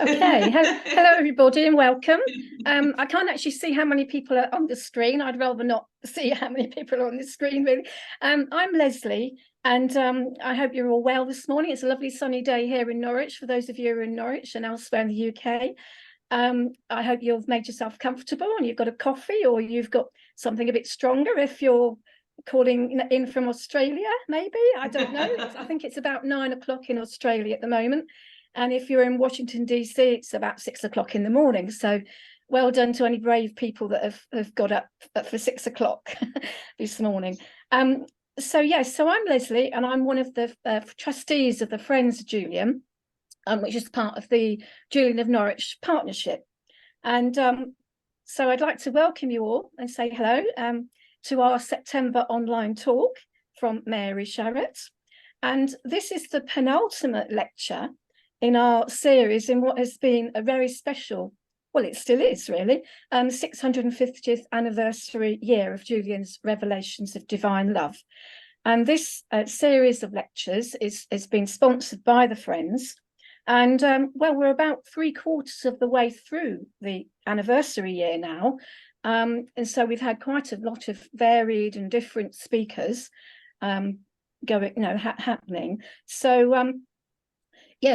Okay, hello everybody and welcome. I can't actually see how many people are on the screen. I'd rather not see how many people are on the screen, really. I'm Leslie, and I hope you're all well this morning. It's a lovely sunny day here in Norwich, for those of you who are in Norwich and elsewhere in the UK. I hope you've made yourself comfortable and you've got a coffee, or you've got something a bit stronger if you're calling in from Australia, maybe. I don't know. I think it's about 9 o'clock in Australia at the moment. And if you're in Washington, D.C., it's about 6 o'clock in the morning. So well done to any brave people that have got up for 6 o'clock this morning. So I'm Leslie, and I'm one of the trustees of the Friends of Julian, which is part of the Julian of Norwich partnership. And so I'd like to welcome you all and say hello to our September online talk from Mary Sharrat. And this is the penultimate lecture in our series in what has been a very special, well, it still is really, 650th anniversary year of Julian's Revelations of Divine Love. And this series of lectures has been sponsored by the Friends. And well, we're about 3/4 of the way through the anniversary year now. And so we've had quite a lot of varied and different speakers happening. So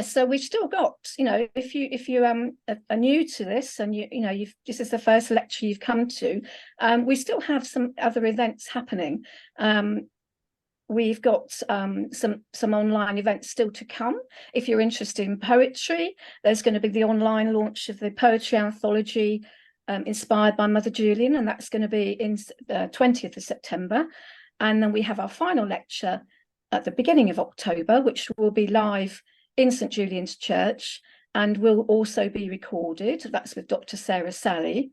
so we've still got, if you are new to this and this is the first lecture you've come to, we still have some other events happening. We've got some online events still to come. If you're interested in poetry, there's going to be the online launch of the poetry anthology inspired by Mother Julian, and that's going to be in the 20th of September. And then we have our final lecture at the beginning of October, which will be live in St Julian's Church and will also be recorded. That's with Dr. Sarah Sally.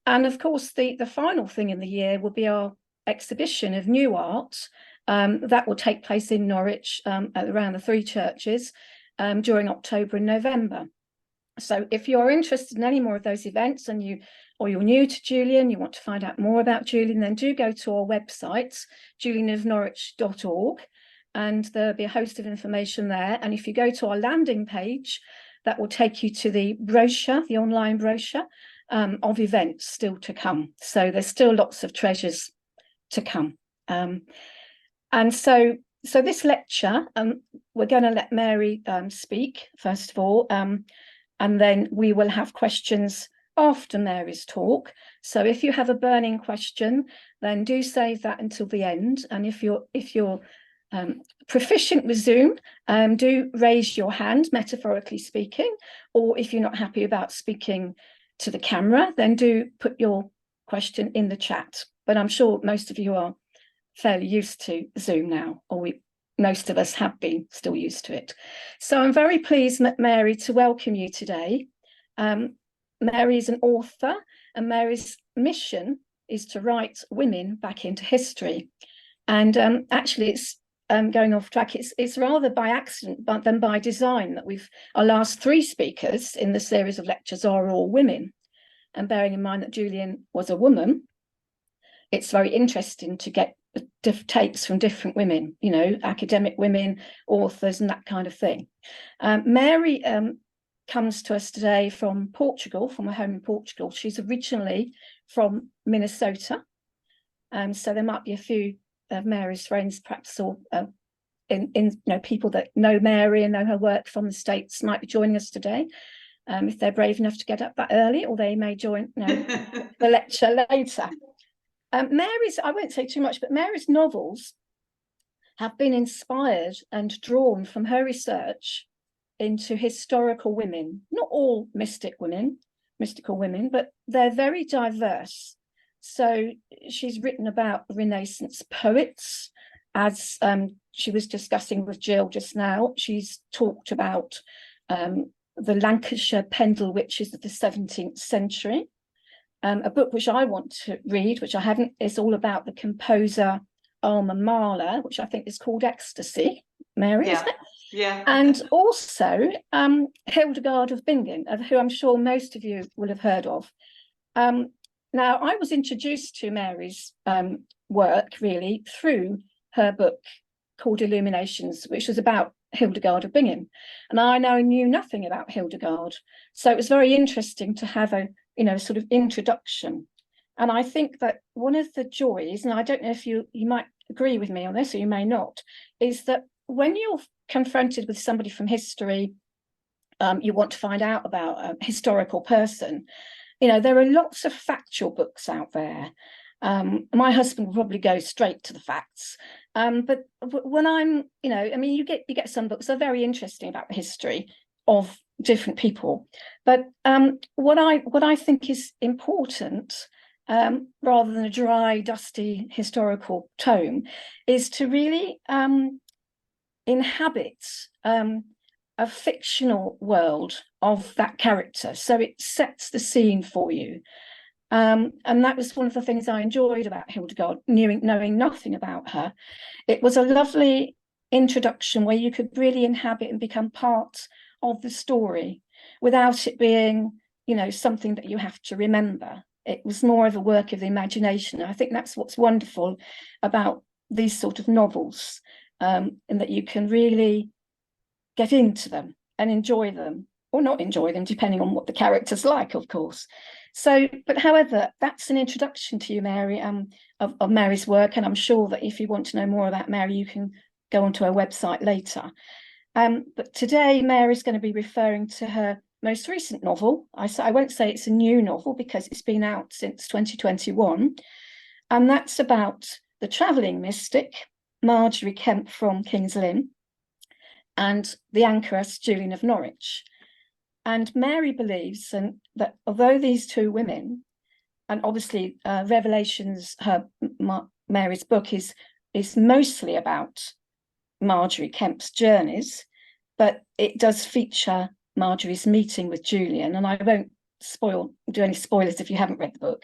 And of course, the final thing in the year will be our exhibition of new art. That will take place in Norwich at around the 3 churches during October and November. So if you're interested in any more of those events and you're new to Julian, you want to find out more about Julian, then do go to our website, julianofnorwich.org, and there'll be a host of information there. And if you go to our landing page, that will take you to the brochure, the online brochure of events still to come. So there's still lots of treasures to come. And so this lecture, we're going to let Mary speak first of all, and then we will have questions after Mary's talk. So if you have a burning question, then do save that until the end. And if you're proficient with Zoom, do raise your hand, metaphorically speaking, or if you're not happy about speaking to the camera, then do put your question in the chat. But I'm sure most of you are fairly used to Zoom now, or most of us have been still used to it. So I'm very pleased, Mary, to welcome you today. Mary is an author, and Mary's mission is to write women back into history. And actually, it's going off track. It's rather by accident than by design that our last 3 speakers in the series of lectures are all women. And bearing in mind that Julian was a woman, it's very interesting to get takes from different women, academic women, authors, and that kind of thing. Mary comes to us today from Portugal, from her home in Portugal. She's originally from Minnesota, so there might be a few of Mary's friends, perhaps, or people that know Mary and know her work from the States might be joining us today, if they're brave enough to get up that early, or they may join the lecture later. Mary's, I won't say too much, but Mary's novels have been inspired and drawn from her research into historical women, not all mystical women, but they're very diverse. So she's written about Renaissance poets, as she was discussing with Jill just now. She's talked about the Lancashire Pendle witches of the 17th century. A book which I want to read, which I haven't, is all about the composer Alma Mahler, which I think is called Ecstasy, Mary, isn't it? Yeah. And also Hildegard of Bingen, who I'm sure most of you will have heard of. Now, I was introduced to Mary's work really through her book called Illuminations, which was about Hildegard of Bingen, and I knew nothing about Hildegard. So it was very interesting to have a, sort of introduction. And I think that one of the joys, and I don't know if you might agree with me on this, or you may not, is that when you're confronted with somebody from history, you want to find out about a historical person, there are lots of factual books out there. My husband will probably go straight to the facts. But when I'm, you get some books that are very interesting about the history of different people. But what I think is important, rather than a dry, dusty historical tome, is to really inhabit a fictional world of that character. So it sets the scene for you. And that was one of the things I enjoyed about Hildegard, knowing nothing about her. It was a lovely introduction where you could really inhabit and become part of the story without it being, something that you have to remember. It was more of a work of the imagination. I think that's what's wonderful about these sort of novels, in that you can really get into them and enjoy them, or not enjoy them, depending on what the character's like, of course. So, but however, that's an introduction to you, Mary, of Mary's work. And I'm sure that if you want to know more about Mary, you can go onto her website later. But today, Mary's going to be referring to her most recent novel. I won't say it's a new novel because it's been out since 2021. And that's about the travelling mystic, Margery Kemp from King's Lynn, and the anchoress, Julian of Norwich. And Mary believes that although these two women, and obviously Revelations, Mary's book, is mostly about Margery Kemp's journeys, but it does feature Margery's meeting with Julian, and I won't do any spoilers if you haven't read the book.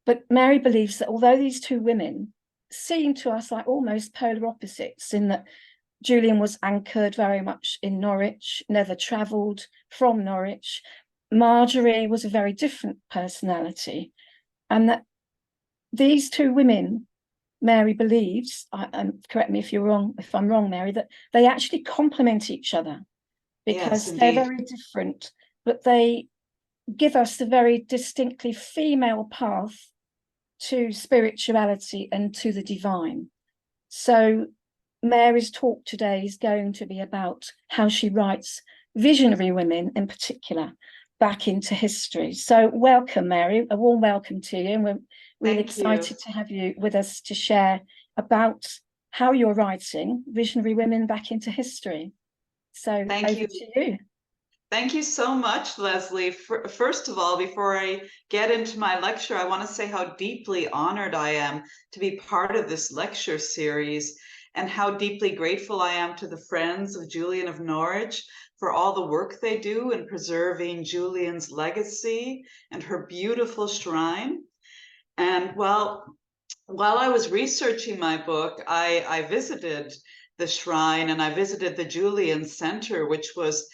But Mary believes that although these two women seem to us like almost polar opposites, in that Julian was anchored very much in Norwich, never travelled from Norwich, Margery was a very different personality, and that these two women, Mary believes, and correct me if I'm wrong, Mary, that they actually complement each other, because Yes, they're very different, but they give us a very distinctly female path to spirituality and to the divine. So Mary's talk today is going to be about how she writes visionary women in particular back into history. So welcome, Mary, a warm welcome to you. And we're really excited to have you with us to share about how you're writing visionary women back into history. So over to you. Thank you so much, Leslie. First of all, before I get into my lecture, I want to say how deeply honored I am to be part of this lecture series, and how deeply grateful I am to the Friends of Julian of Norwich for all the work they do in preserving Julian's legacy and her beautiful shrine. And while I was researching my book, I visited the shrine, and I visited the Julian Center, which was,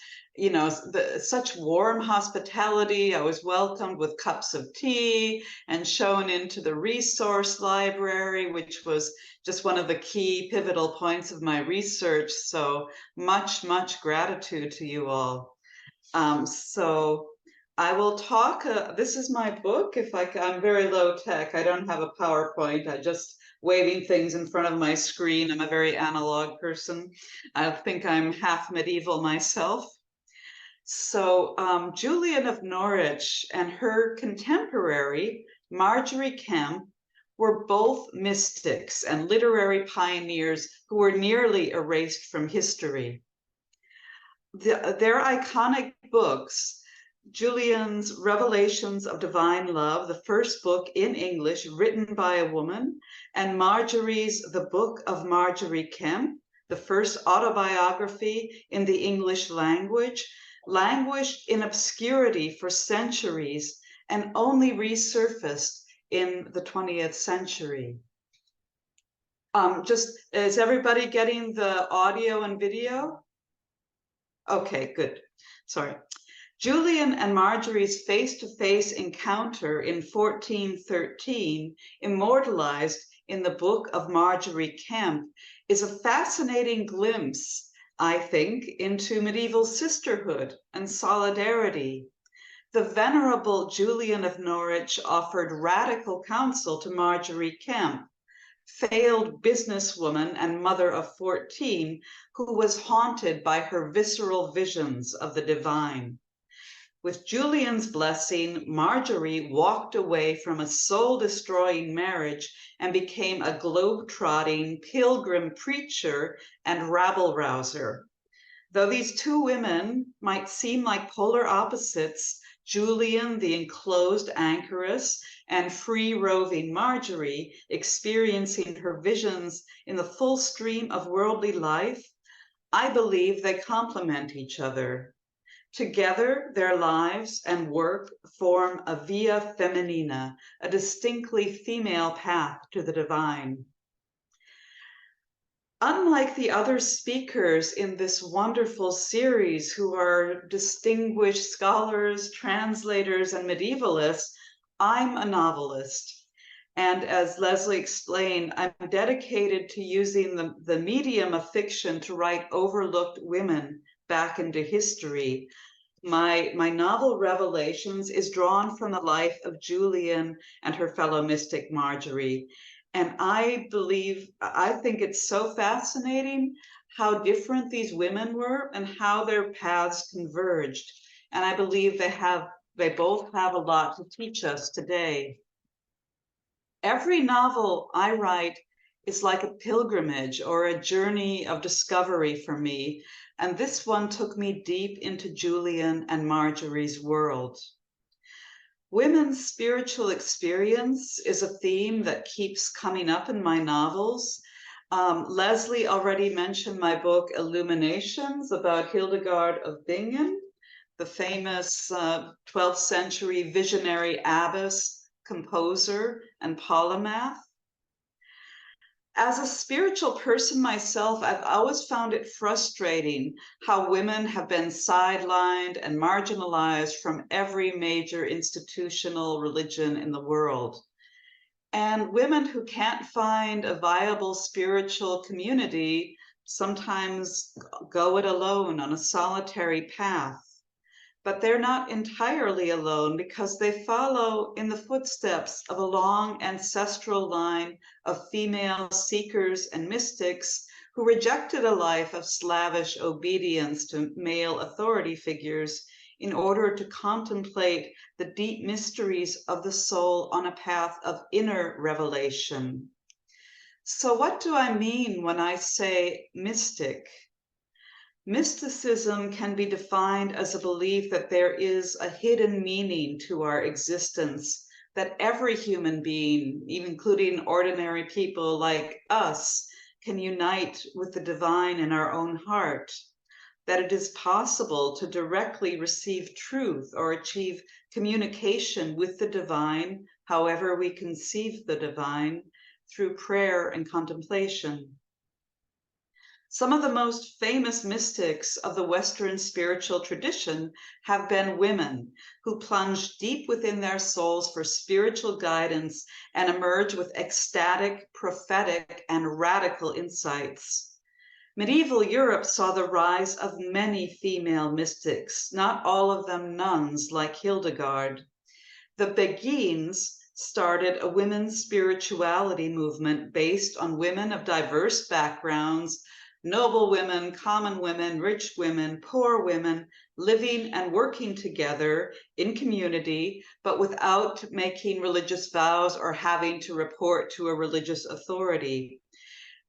such warm hospitality. I was welcomed with cups of tea and shown into the resource library, which was just one of the key pivotal points of my research. So much, much gratitude to you all. So I will talk, this is my book. I'm very low tech. I don't have a PowerPoint. I just waving things in front of my screen. I'm a very analog person. I think I'm half medieval myself. So Julian of Norwich and her contemporary, Margery Kemp, were both mystics and literary pioneers who were nearly erased from history. Their iconic books, Julian's Revelations of Divine Love, the first book in English written by a woman, and Margery's The Book of Margery Kemp, the first autobiography in the English language, languished in obscurity for centuries and only resurfaced in the 20th century. Is everybody getting the audio and video? Okay, good. Sorry. Julian and Margery's face-to-face encounter in 1413, immortalized in the Book of Margery Kemp, is a fascinating glimpse I think, into medieval sisterhood and solidarity. The venerable Julian of Norwich offered radical counsel to Margery Kemp, failed businesswoman and mother of 14, who was haunted by her visceral visions of the divine. With Julian's blessing, Marjorie walked away from a soul-destroying marriage and became a globe-trotting pilgrim preacher and rabble-rouser. Though these two women might seem like polar opposites, Julian, the enclosed anchoress, and free-roving Marjorie, experiencing her visions in the full stream of worldly life, I believe they complement each other. Together, their lives and work form a via feminina, a distinctly female path to the divine. Unlike the other speakers in this wonderful series who are distinguished scholars, translators, and medievalists, I'm a novelist. And as Leslie explained, I'm dedicated to using the medium of fiction to write overlooked women back into history. My novel Revelations is drawn from the life of Julian and her fellow mystic Marjorie. And I think it's so fascinating how different these women were and how their paths converged. And I believe they both have a lot to teach us today. Every novel I write is like a pilgrimage or a journey of discovery for me. And this one took me deep into Julian and Marjorie's world. Women's spiritual experience is a theme that keeps coming up in my novels. Leslie already mentioned my book, Illuminations, about Hildegard of Bingen, the famous 12th century visionary abbess, composer, and polymath. As a spiritual person myself, I've always found it frustrating how women have been sidelined and marginalized from every major institutional religion in the world. And women who can't find a viable spiritual community sometimes go it alone on a solitary path. But they're not entirely alone because they follow in the footsteps of a long ancestral line of female seekers and mystics who rejected a life of slavish obedience to male authority figures in order to contemplate the deep mysteries of the soul on a path of inner revelation. So what do I mean when I say mystic? Mysticism can be defined as a belief that there is a hidden meaning to our existence, that every human being, even including ordinary people like us, can unite with the divine in our own heart, that it is possible to directly receive truth or achieve communication with the divine, however we conceive the divine, through prayer and contemplation. Some of the most famous mystics of the Western spiritual tradition have been women who plunge deep within their souls for spiritual guidance and emerge with ecstatic, prophetic, and radical insights. Medieval Europe saw the rise of many female mystics, not all of them nuns like Hildegard. The Beguines started a women's spirituality movement based on women of diverse backgrounds, noble women, common women, rich women, poor women, living and working together in community, but without making religious vows or having to report to a religious authority.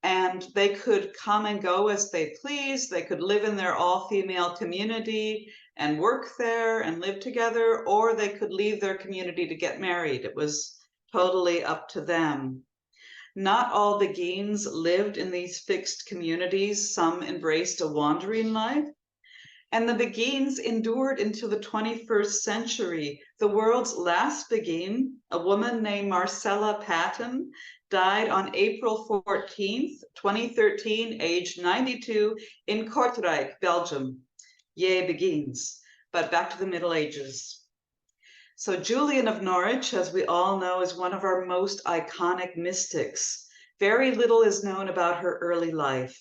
And they could come and go as they please. They could live in their all-female community and work there and live together, or they could leave their community to get married. It was totally up to them. Not all Beguines lived in these fixed communities. Some embraced a wandering life. And the Beguines endured into the 21st century. The world's last Beguine, a woman named Marcella Patton, died on April 14th, 2013, aged 92, in Kortrijk, Belgium. Yay, Beguines. But back to the Middle Ages. So Julian of Norwich, as we all know, is one of our most iconic mystics. Very little is known about her early life.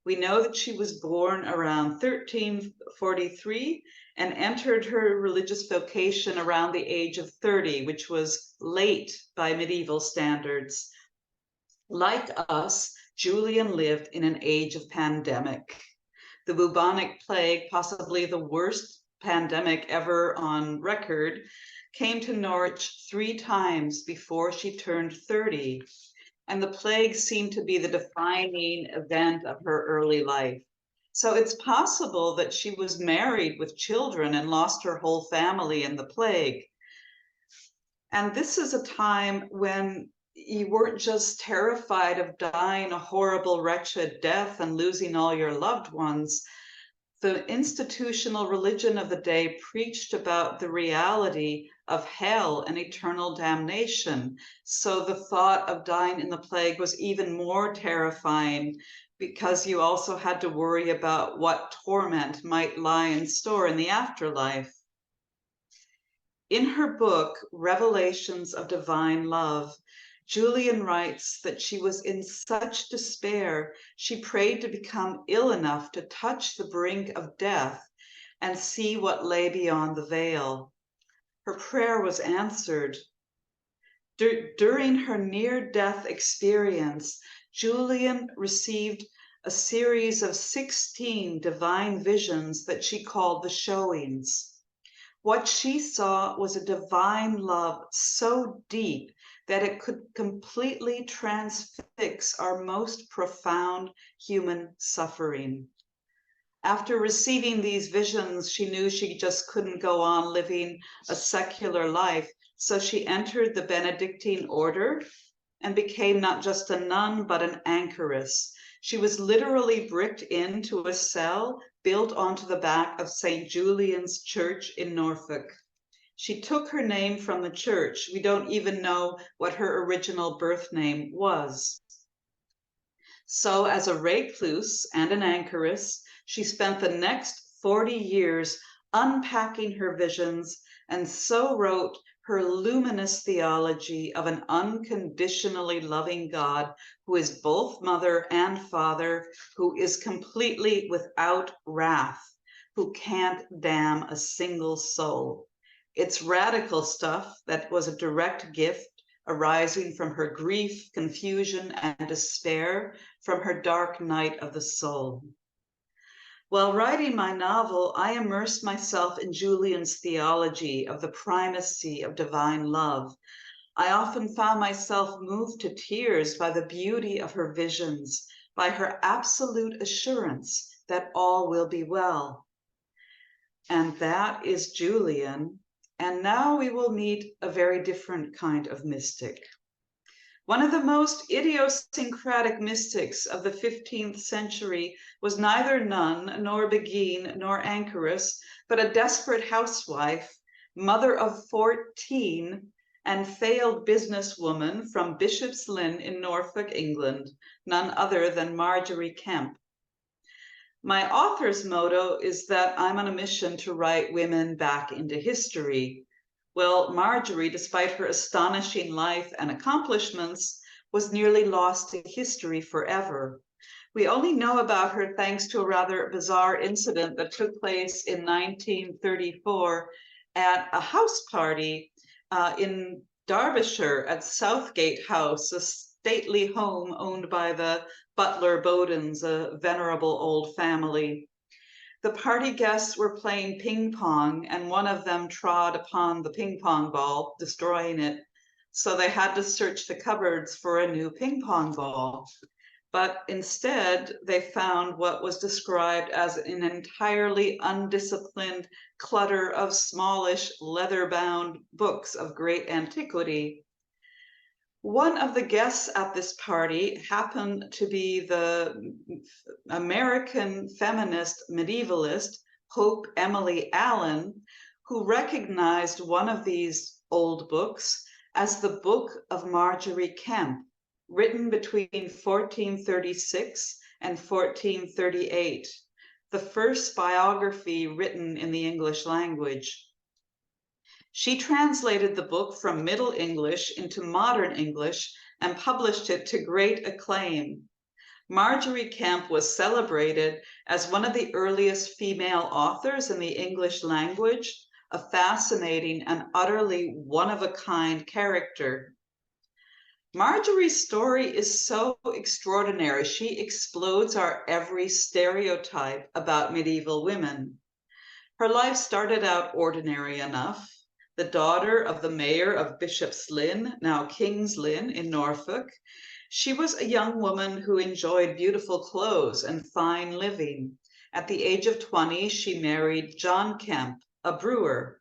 We know that she was born around 1343 and entered her religious vocation around the age of 30, which was late by medieval standards. Like us, Julian lived in an age of pandemic. The bubonic plague, possibly the worst pandemic ever on record, came to Norwich 3 times before she turned 30. And the plague seemed to be the defining event of her early life. So it's possible that she was married with children and lost her whole family in the plague. And this is a time when you weren't just terrified of dying a horrible, wretched death and losing all your loved ones. The institutional religion of the day preached about the reality of hell and eternal damnation. So the thought of dying in the plague was even more terrifying, because you also had to worry about what torment might lie in store in the afterlife. In her book, Revelations of Divine Love, Julian writes that she was in such despair, she prayed to become ill enough to touch the brink of death and see what lay beyond the veil. Her prayer was answered. During her near-death experience, Julian received a series of 16 divine visions that she called the showings. What she saw was a divine love so deep that it could completely transfix our most profound human suffering. After receiving these visions, she knew she just couldn't go on living a secular life, so she entered the Benedictine order and became not just a nun, but an anchoress. She was literally bricked into a cell built onto the back of St. Julian's Church in Norfolk. She took her name from the church. We don't even know what her original birth name was. So as a recluse and an anchoress, she spent the next 40 years unpacking her visions, and so wrote her luminous theology of an unconditionally loving God who is both mother and father, who is completely without wrath, who can't damn a single soul. It's radical stuff that was a direct gift arising from her grief, confusion, and despair from her dark night of the soul. While writing my novel, I immersed myself in Julian's theology of the primacy of divine love. I often found myself moved to tears by the beauty of her visions, by her absolute assurance that all will be well. And that is Julian. And now we will meet a very different kind of mystic. One of the most idiosyncratic mystics of the 15th century was neither nun, nor beguine, nor anchoress, but a desperate housewife, mother of 14, and failed businesswoman from Bishop's Lynn in Norfolk, England, none other than Margery Kemp. My author's motto is that I'm on a mission to write women back into history. Well, Margery, despite her astonishing life and accomplishments, was nearly lost to history forever. We only know about her thanks to a rather bizarre incident that took place in 1934 at a house party in Derbyshire at Southgate House, a stately home owned by the Butler Bowdens, a venerable old family. The party guests were playing ping pong, and one of them trod upon the ping pong ball, destroying it. So they had to search the cupboards for a new ping pong ball. But instead, they found what was described as an entirely undisciplined clutter of smallish, leather-bound books of great antiquity. One of the guests at this party happened to be the American feminist medievalist Hope Emily Allen, who recognized one of these old books as the Book of Margery Kemp, written between 1436 and 1438, the first biography written in the English language. She translated the book from Middle English into modern English and published it to great acclaim. Margery Kemp was celebrated as one of the earliest female authors in the English language, a fascinating and utterly one-of-a-kind character. Margery's story is so extraordinary. She explodes our every stereotype about medieval women. Her life started out ordinary enough. The daughter of the mayor of Bishop's Lynn, now King's Lynn in Norfolk, she was a young woman who enjoyed beautiful clothes and fine living. At the age of 20, she married John Kemp, a brewer.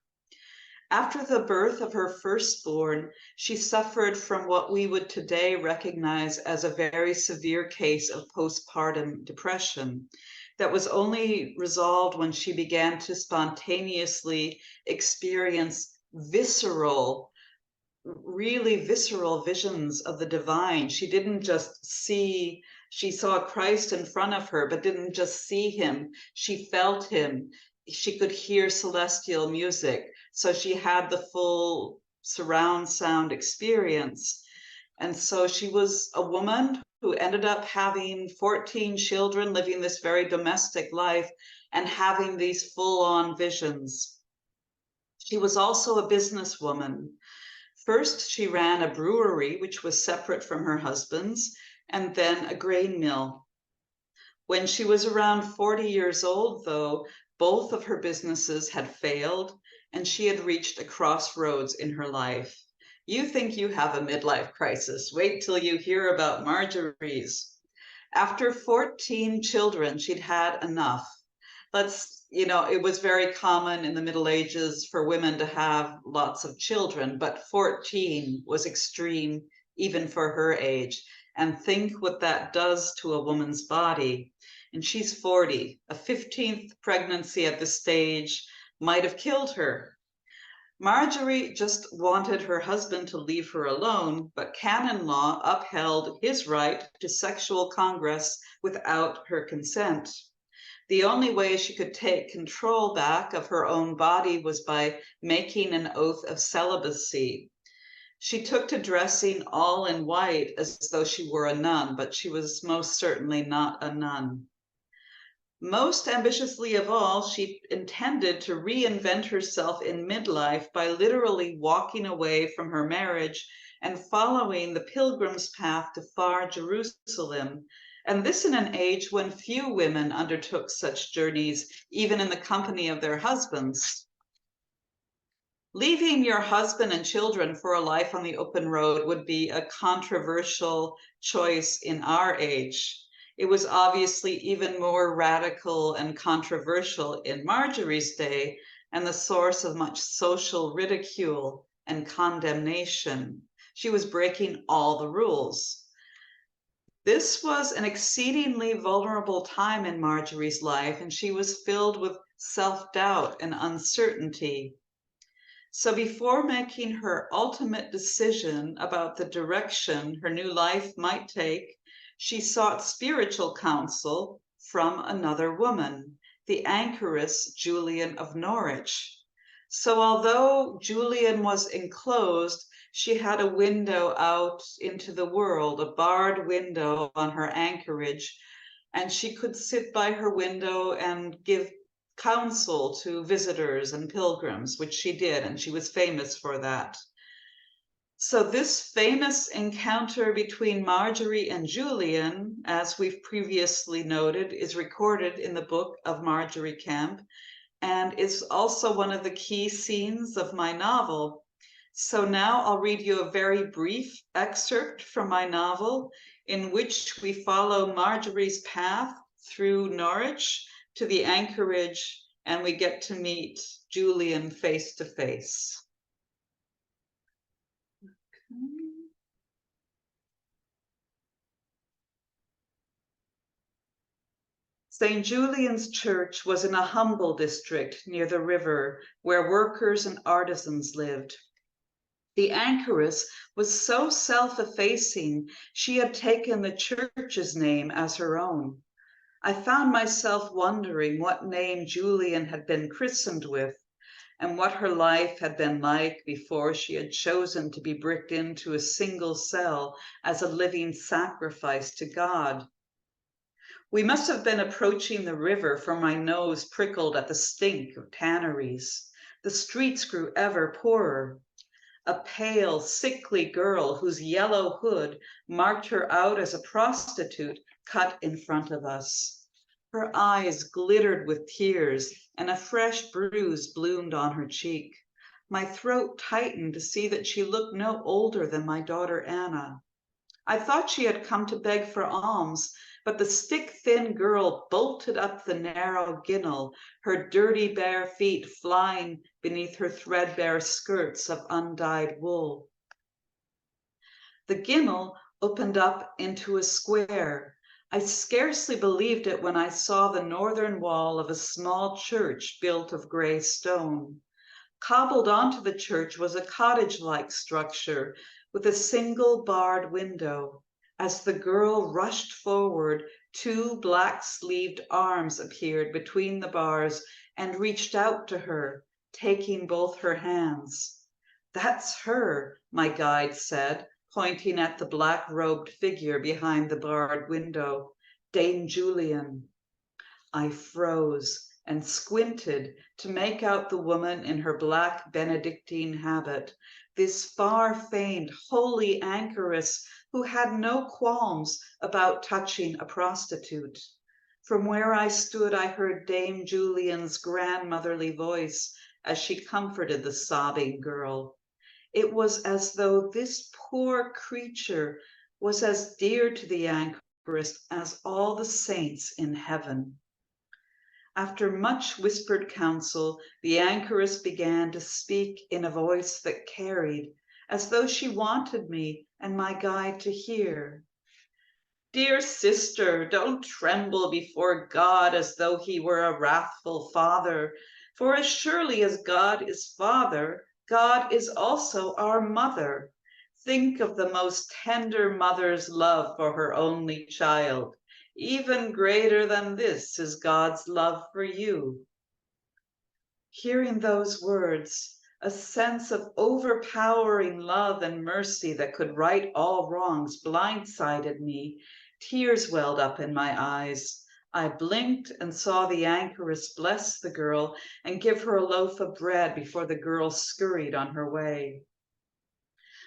After the birth of her firstborn, she suffered from what we would today recognize as a very severe case of postpartum depression that was only resolved when she began to spontaneously experience really visceral visions of the divine. She didn't just see, she saw Christ in front of her, but didn't just see him. She felt him. She could hear celestial music. So she had the full surround sound experience. And so she was a woman who ended up having 14 children, living this very domestic life and having these full-on visions. She was also a businesswoman. First, she ran a brewery, which was separate from her husband's, and then a grain mill. When she was around 40 years old, though, both of her businesses had failed, and she had reached a crossroads in her life. You think you have a midlife crisis. Wait till you hear about Margery's. After 14 children, she'd had enough. It was very common in the Middle Ages for women to have lots of children, but 14 was extreme even for her age. And think what that does to a woman's body. And she's 40. A 15th pregnancy at this stage might have killed her. Margery just wanted her husband to leave her alone, but canon law upheld his right to sexual congress without her consent. The only way she could take control back of her own body was by making an oath of celibacy. She took to dressing all in white as though she were a nun, but she was most certainly not a nun. Most ambitiously of all, she intended to reinvent herself in midlife by literally walking away from her marriage and following the pilgrim's path to far Jerusalem. And this in an age when few women undertook such journeys, even in the company of their husbands. Leaving your husband and children for a life on the open road would be a controversial choice in our age. It was obviously even more radical and controversial in Margery's day and the source of much social ridicule and condemnation. She was breaking all the rules. This was an exceedingly vulnerable time in Margery's life, and she was filled with self-doubt and uncertainty. So before making her ultimate decision about the direction her new life might take, she sought spiritual counsel from another woman, the anchoress Julian of Norwich. So although Julian was enclosed, she had a window out into the world, a barred window on her anchorage, and she could sit by her window and give counsel to visitors and pilgrims, which she did, and she was famous for that. So this famous encounter between Margery and Julian, as we've previously noted, is recorded in the book of Margery Kemp and is also one of the key scenes of my novel. So now I'll read you a very brief excerpt from my novel in which we follow Margery's path through Norwich to the anchorage, and we get to meet Julian face to face. St. Julian's Church was in a humble district near the river where workers and artisans lived. The anchoress was so self-effacing, she had taken the church's name as her own. I found myself wondering what name Julian had been christened with, and what her life had been like before she had chosen to be bricked into a single cell as a living sacrifice to God. We must have been approaching the river, for my nose prickled at the stink of tanneries. The streets grew ever poorer. A pale, sickly girl whose yellow hood marked her out as a prostitute cut in front of us. Her eyes glittered with tears, and a fresh bruise bloomed on her cheek. My throat tightened to see that she looked no older than my daughter Anna. I thought she had come to beg for alms, but the stick-thin girl bolted up the narrow ginnel, her dirty bare feet flying beneath her threadbare skirts of undyed wool. The ginnel opened up into a square. I scarcely believed it when I saw the northern wall of a small church built of gray stone. Cobbled onto the church was a cottage-like structure with a single barred window. As the girl rushed forward, two black-sleeved arms appeared between the bars and reached out to her, taking both her hands. "That's her," my guide said, pointing at the black-robed figure behind the barred window. "Dame Julian." I froze and squinted to make out the woman in her black Benedictine habit, this far-famed holy anchoress who had no qualms about touching a prostitute. From where I stood, I heard Dame Julian's grandmotherly voice as she comforted the sobbing girl. It was as though this poor creature was as dear to the anchoress as all the saints in heaven. After much whispered counsel, the anchoress began to speak in a voice that carried, as though she wanted me and my guide to hear. "Dear sister, don't tremble before God as though he were a wrathful father, for as surely as God is Father, God is also our mother. Think of the most tender mother's love for her only child. Even greater than this is God's love for you." Hearing those words, a sense of overpowering love and mercy that could right all wrongs blindsided me. Tears welled up in my eyes. I blinked and saw the anchoress bless the girl and give her a loaf of bread before the girl scurried on her way.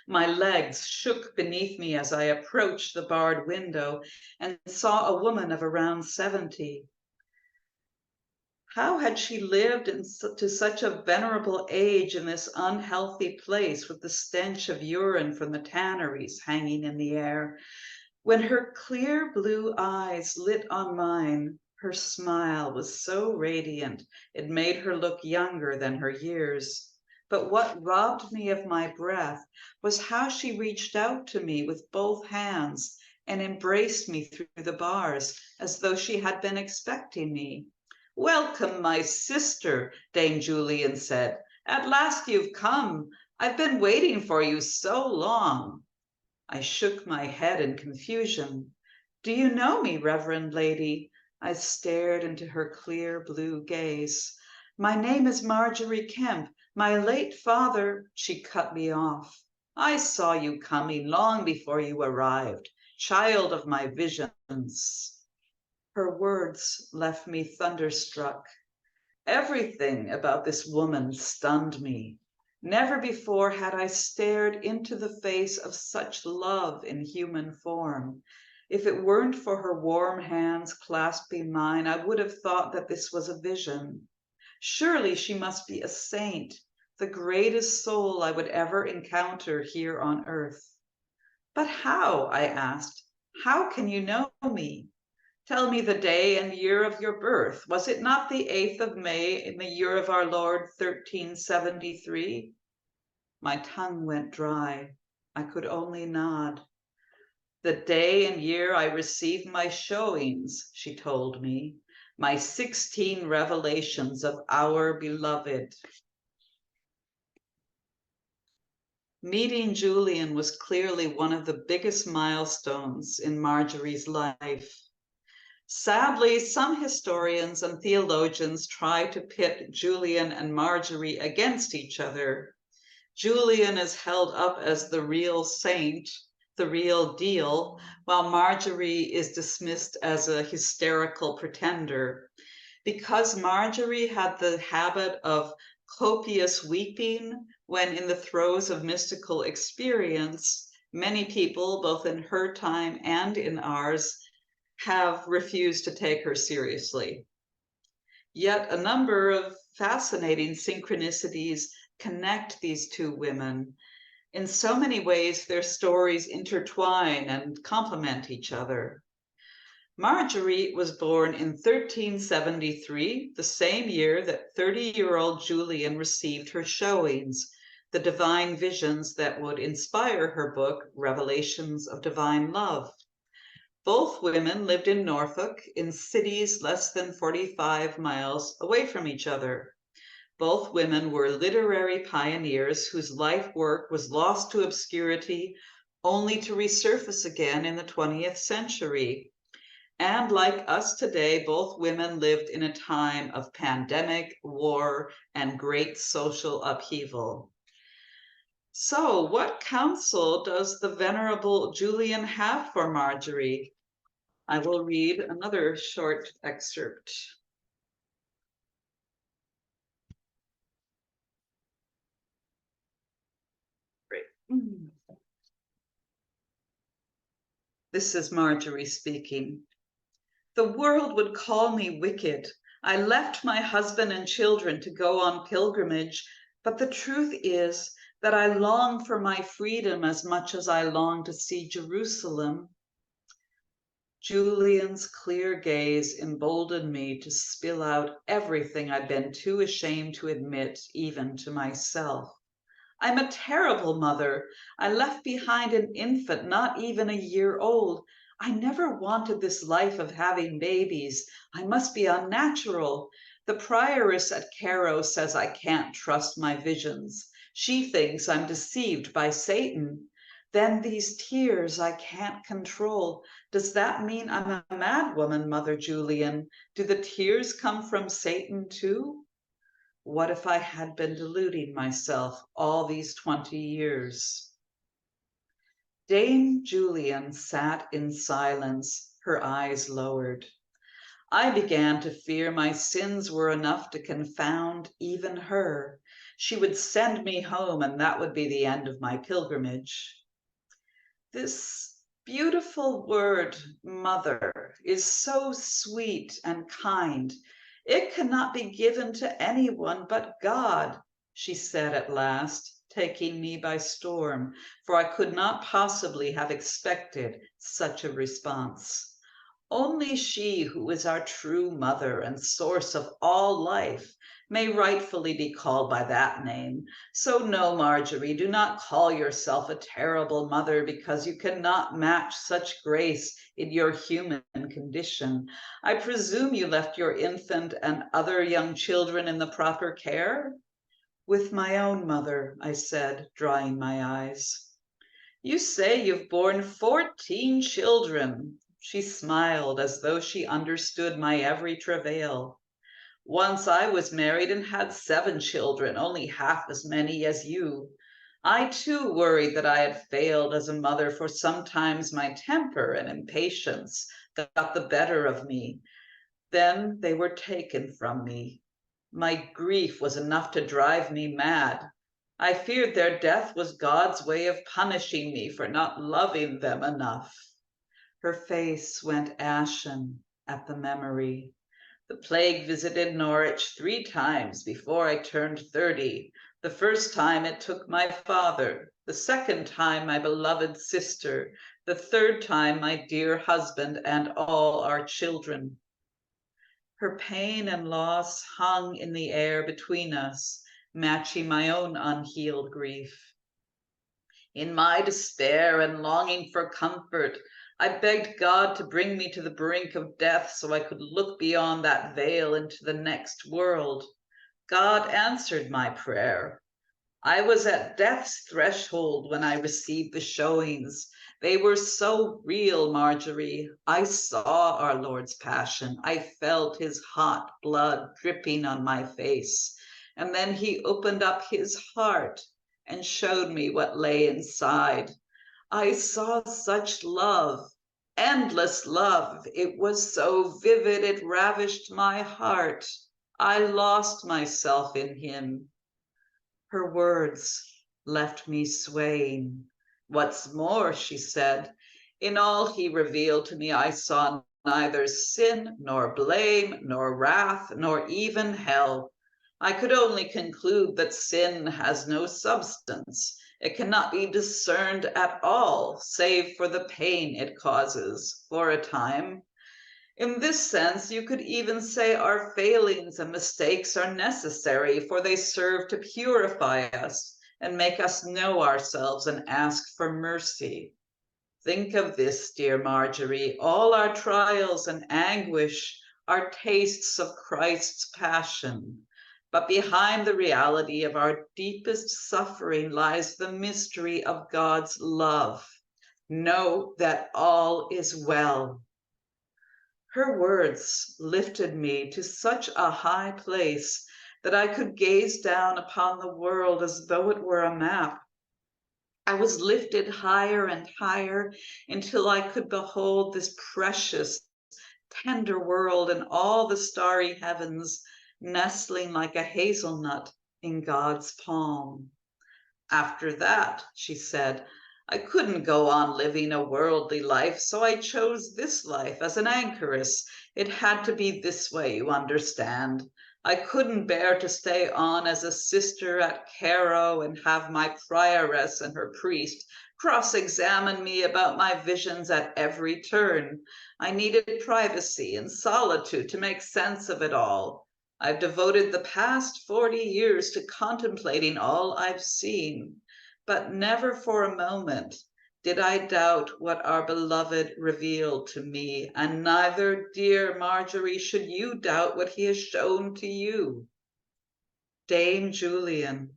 My legs shook beneath me as I approached the barred window and saw a woman of around 70. How had she lived to such a venerable age in this unhealthy place with the stench of urine from the tanneries hanging in the air? When her clear blue eyes lit on mine, her smile was so radiant it made her look younger than her years. But what robbed me of my breath was how she reached out to me with both hands and embraced me through the bars as though she had been expecting me. "Welcome, my sister," Dame Julian said. "At last you've come. I've been waiting for you so long." I shook my head in confusion. "Do you know me, Reverend Lady?" I stared into her clear blue gaze. "My name is Margery Kemp. My late father—" She cut me off. "I saw you coming long before you arrived, child of my visions." Her words left me thunderstruck. Everything about this woman stunned me. Never before had I stared into the face of such love in human form. If it weren't for her warm hands clasping mine, I would have thought that this was a vision. Surely she must be a saint, the greatest soul I would ever encounter here on earth. "But how?" I asked. "How can you know me? Tell me the day and year of your birth. Was it not the 8th of May in the year of our Lord 1373? My tongue went dry. I could only nod. "The day and year I received my showings," she told me. "My 16 revelations of our beloved." Meeting Julian was clearly one of the biggest milestones in Margery's life. Sadly, some historians and theologians try to pit Julian and Margery against each other. Julian is held up as the real saint, the real deal, while Marjorie is dismissed as a hysterical pretender. Because Marjorie had the habit of copious weeping when in the throes of mystical experience, many people, both in her time and in ours, have refused to take her seriously. Yet a number of fascinating synchronicities connect these two women. In so many ways, their stories intertwine and complement each other. Marjorie was born in 1373, the same year that 30-year-old Julian received her showings, the divine visions that would inspire her book, Revelations of Divine Love. Both women lived in Norfolk, in cities less than 45 miles away from each other. Both women were literary pioneers whose life work was lost to obscurity only to resurface again in the 20th century. And like us today, both women lived in a time of pandemic, war, and great social upheaval. So, what counsel does the venerable Julian have for Marjorie? I will read another short excerpt. Great. This is Marjorie speaking. The world would call me wicked. I left my husband and children to go on pilgrimage, but the truth is that I long for my freedom as much as I long to see Jerusalem. Julian's clear gaze emboldened me to spill out everything I'd been too ashamed to admit, even to myself. I'm a terrible mother. I left behind an infant not even a year old. I never wanted this life of having babies. I must be unnatural. The prioress at Cairo says I can't trust my visions. She thinks I'm deceived by Satan. Then these tears I can't control. Does that mean I'm a mad woman, Mother Julian? Do the tears come from Satan too? What if I had been deluding myself all these 20 years? Dame Julian sat in silence, her eyes lowered. I began to fear my sins were enough to confound even her. She would send me home, and that would be the end of my pilgrimage. This beautiful word, mother, is so sweet and kind. It cannot be given to anyone but God, she said at last, taking me by storm, for I could not possibly have expected such a response. Only she who is our true mother and source of all life may rightfully be called by that name. So no, Marjorie, do not call yourself a terrible mother because you cannot match such grace in your human condition. I presume you left your infant and other young children in the proper care? With my own mother, I said, drying my eyes. You say you've borne 14 children. She smiled as though she understood my every travail. Once I was married and had 7 children, only half as many as you. I too worried that I had failed as a mother, for sometimes my temper and impatience got the better of me. Then they were taken from me. My grief was enough to drive me mad. I feared their death was God's way of punishing me for not loving them enough. Her face went ashen at the memory. The plague visited Norwich 3 times before I turned 30. The first time it took my father, the second time my beloved sister, the third time my dear husband and all our children. Her pain and loss hung in the air between us, matching my own unhealed grief. In my despair and longing for comfort, I begged God to bring me to the brink of death so I could look beyond that veil into the next world. God answered my prayer. I was at death's threshold when I received the showings. They were so real, Marjorie. I saw our Lord's passion. I felt his hot blood dripping on my face. And then he opened up his heart and showed me what lay inside. I saw such love, endless love. It was so vivid, it ravished my heart. I lost myself in him. Her words left me swaying. What's more, she said, in all he revealed to me, I saw neither sin, nor blame, nor wrath, nor even hell. I could only conclude that sin has no substance. It cannot be discerned at all, save for the pain it causes for a time. In this sense, you could even say our failings and mistakes are necessary, for they serve to purify us and make us know ourselves and ask for mercy. Think of this, dear Marjorie, all our trials and anguish are tastes of Christ's passion. But behind the reality of our deepest suffering lies the mystery of God's love. Know that all is well. Her words lifted me to such a high place that I could gaze down upon the world as though it were a map. I was lifted higher and higher until I could behold this precious, tender world and all the starry heavens nestling like a hazelnut in God's palm. After that, she said, I couldn't go on living a worldly life, so I chose this life as an anchoress. It had to be this way, you understand. I couldn't bear to stay on as a sister at Cairo and have my prioress and her priest cross-examine me about my visions at every turn. I needed privacy and solitude to make sense of it all. I've devoted the past 40 years to contemplating all I've seen, but never for a moment did I doubt what our beloved revealed to me, and neither, dear Marjorie, should you doubt what he has shown to you. Dame Julian,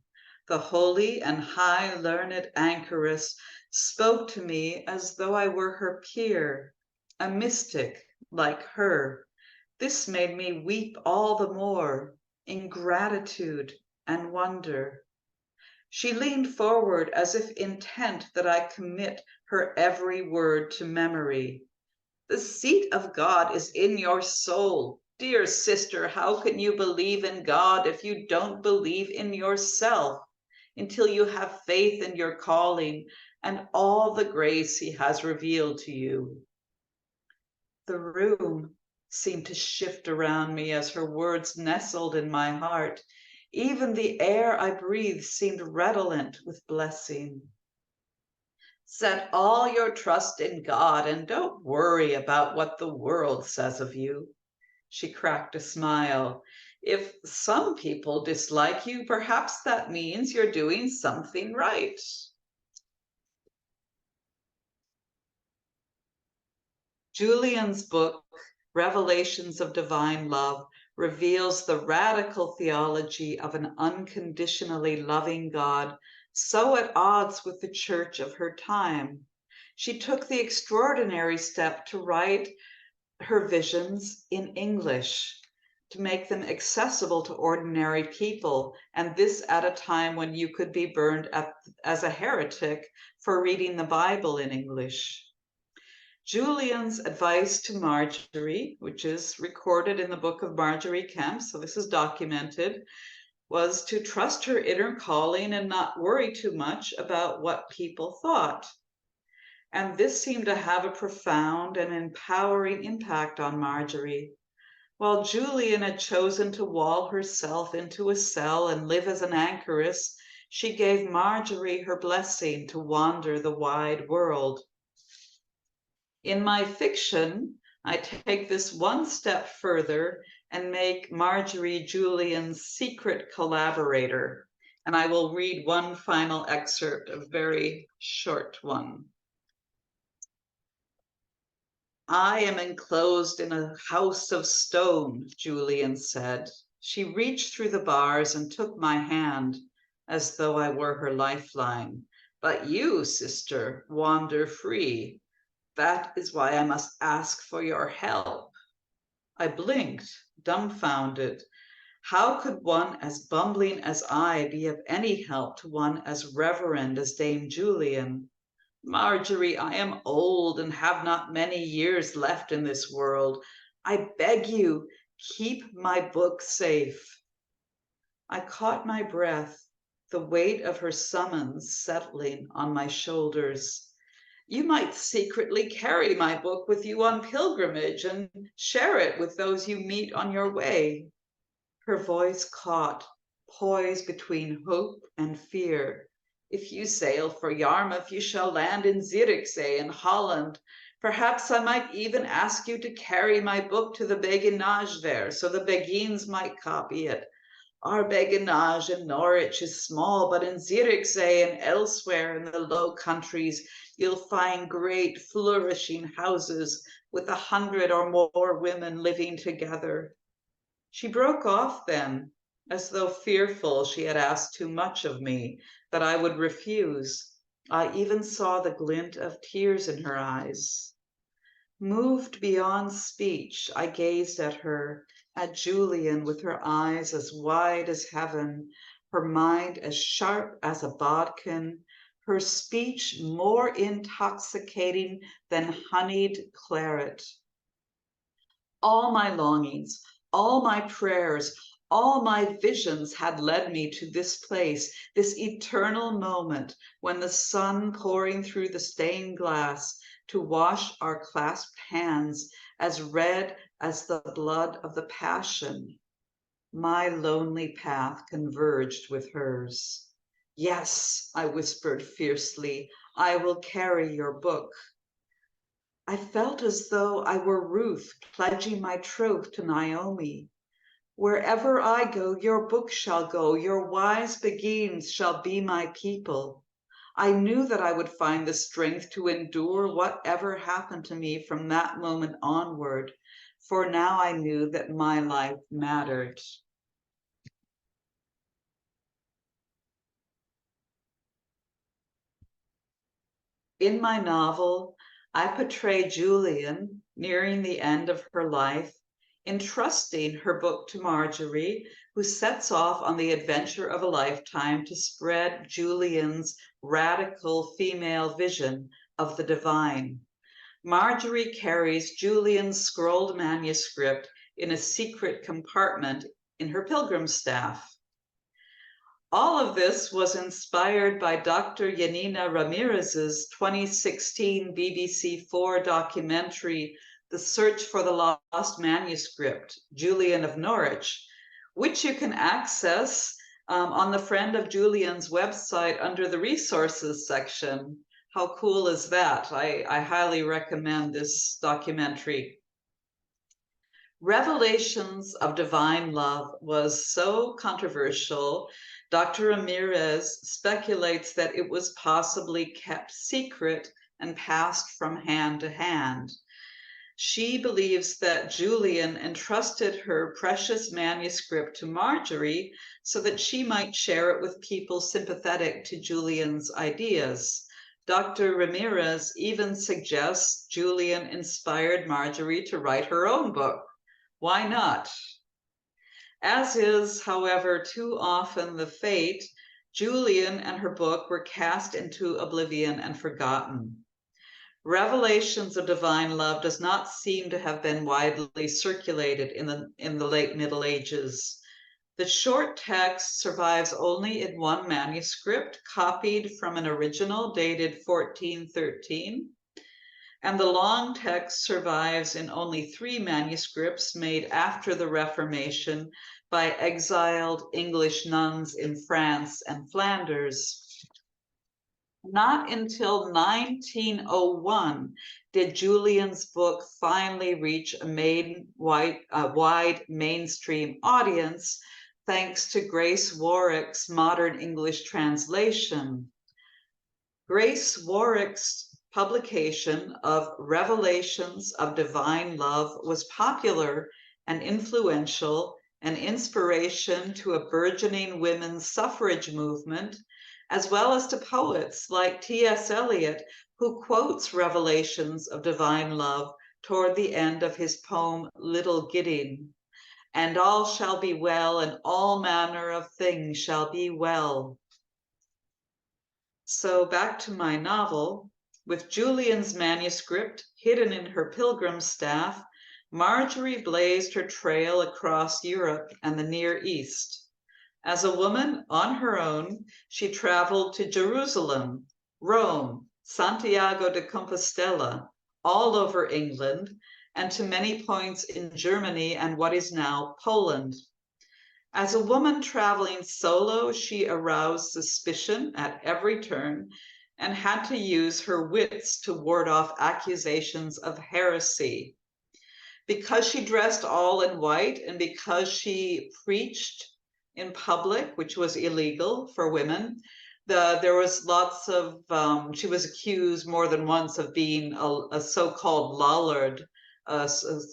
the holy and high learned anchoress, spoke to me as though I were her peer, a mystic like her. This made me weep all the more in gratitude and wonder. She leaned forward as if intent that I commit her every word to memory. The seat of God is in your soul. Dear sister, how can you believe in God if you don't believe in yourself until you have faith in your calling and all the grace he has revealed to you? The room seemed to shift around me as her words nestled in my heart. Even the air I breathed seemed redolent with blessing. Set all your trust in God and don't worry about what the world says of you. She cracked a smile. If some people dislike you, perhaps that means you're doing something right. Julian's book, Revelations of Divine Love, reveals the radical theology of an unconditionally loving God, so at odds with the church of her time. She took the extraordinary step to write her visions in English, to make them accessible to ordinary people, and this at a time when you could be burned as a heretic for reading the Bible in English. Julian's advice to Marjorie, which is recorded in the book of Margery Kemp, so this is documented, was to trust her inner calling and not worry too much about what people thought. And this seemed to have a profound and empowering impact on Marjorie. While Julian had chosen to wall herself into a cell and live as an anchoress, she gave Marjorie her blessing to wander the wide world. In my fiction, I take this one step further and make Marjorie Julian's secret collaborator. And I will read one final excerpt, a very short one. I am enclosed in a house of stone, Julian said. She reached through the bars and took my hand as though I were her lifeline. But you, sister, wander free. That is why I must ask for your help. I blinked, dumbfounded. How could one as bumbling as I be of any help to one as reverend as Dame Julian? Marjorie, I am old and have not many years left in this world. I beg you, keep my book safe. I caught my breath, the weight of her summons settling on my shoulders. You might secretly carry my book with you on pilgrimage and share it with those you meet on your way. Her voice caught, poised between hope and fear. If you sail for Yarmouth, you shall land in Zierikzee in Holland. Perhaps I might even ask you to carry my book to the Beguinage there, so the Beguines might copy it. Our Beguinage in Norwich is small, but in Zierikzee and elsewhere in the Low Countries, you'll find great flourishing houses with 100 or more women living together. She broke off then, as though fearful she had asked too much of me, that I would refuse. I even saw the glint of tears in her eyes. Moved beyond speech, I gazed at her, at Julian with her eyes as wide as heaven, her mind as sharp as a bodkin, her speech more intoxicating than honeyed claret. All my longings, all my prayers, all my visions had led me to this place, this eternal moment when the sun pouring through the stained glass to wash our clasped hands as red as the blood of the Passion. My lonely path converged with hers. Yes, I whispered fiercely, I will carry your book. I felt as though I were Ruth pledging my troth to Naomi. Wherever I go, your book shall go, your wise Beguines shall be my people. I knew that I would find the strength to endure whatever happened to me from that moment onward, for now I knew that my life mattered. In my novel, I portray Julian nearing the end of her life, entrusting her book to Marjorie, who sets off on the adventure of a lifetime to spread Julian's radical female vision of the divine. Marjorie carries Julian's scrolled manuscript in a secret compartment in her pilgrim staff. All of this was inspired by Dr. Yanina Ramirez's 2016 BBC4 documentary, The Search for the Lost Manuscript, Julian of Norwich, which you can access on the Friend of Julian's website under the resources section. How cool is that? I highly recommend this documentary. Revelations of Divine Love was so controversial, Dr. Ramirez speculates that it was possibly kept secret and passed from hand to hand. She believes that Julian entrusted her precious manuscript to Marjorie so that she might share it with people sympathetic to Julian's ideas. Dr. Ramirez even suggests Julian inspired Marjorie to write her own book. Why not? As is, however, too often the fate, Julian and her book were cast into oblivion and forgotten. Revelations of Divine Love does not seem to have been widely circulated in the late Middle Ages. The short text survives only in one manuscript, copied from an original dated 1413. And the long text survives in only 3 manuscripts made after the Reformation by exiled English nuns in France and Flanders. Not until 1901 did Julian's book finally reach a wide mainstream audience, thanks to Grace Warwick's modern English translation. Grace Warwick's publication of Revelations of Divine Love was popular and influential, an inspiration to a burgeoning women's suffrage movement, as well as to poets like T.S. Eliot, who quotes Revelations of Divine Love toward the end of his poem, Little Gidding. And all shall be well, and all manner of things shall be well. So back to my novel. With Julian's manuscript hidden in her pilgrim staff, Marjorie blazed her trail across Europe and the Near East. As a woman on her own, she traveled to Jerusalem, Rome, Santiago de Compostela, all over England, and to many points in Germany and what is now Poland. As a woman traveling solo, she aroused suspicion at every turn and had to use her wits to ward off accusations of heresy. Because she dressed all in white and because she preached in public, which was illegal for women, there was lots of, she was accused more than once of being a so-called Lollard, a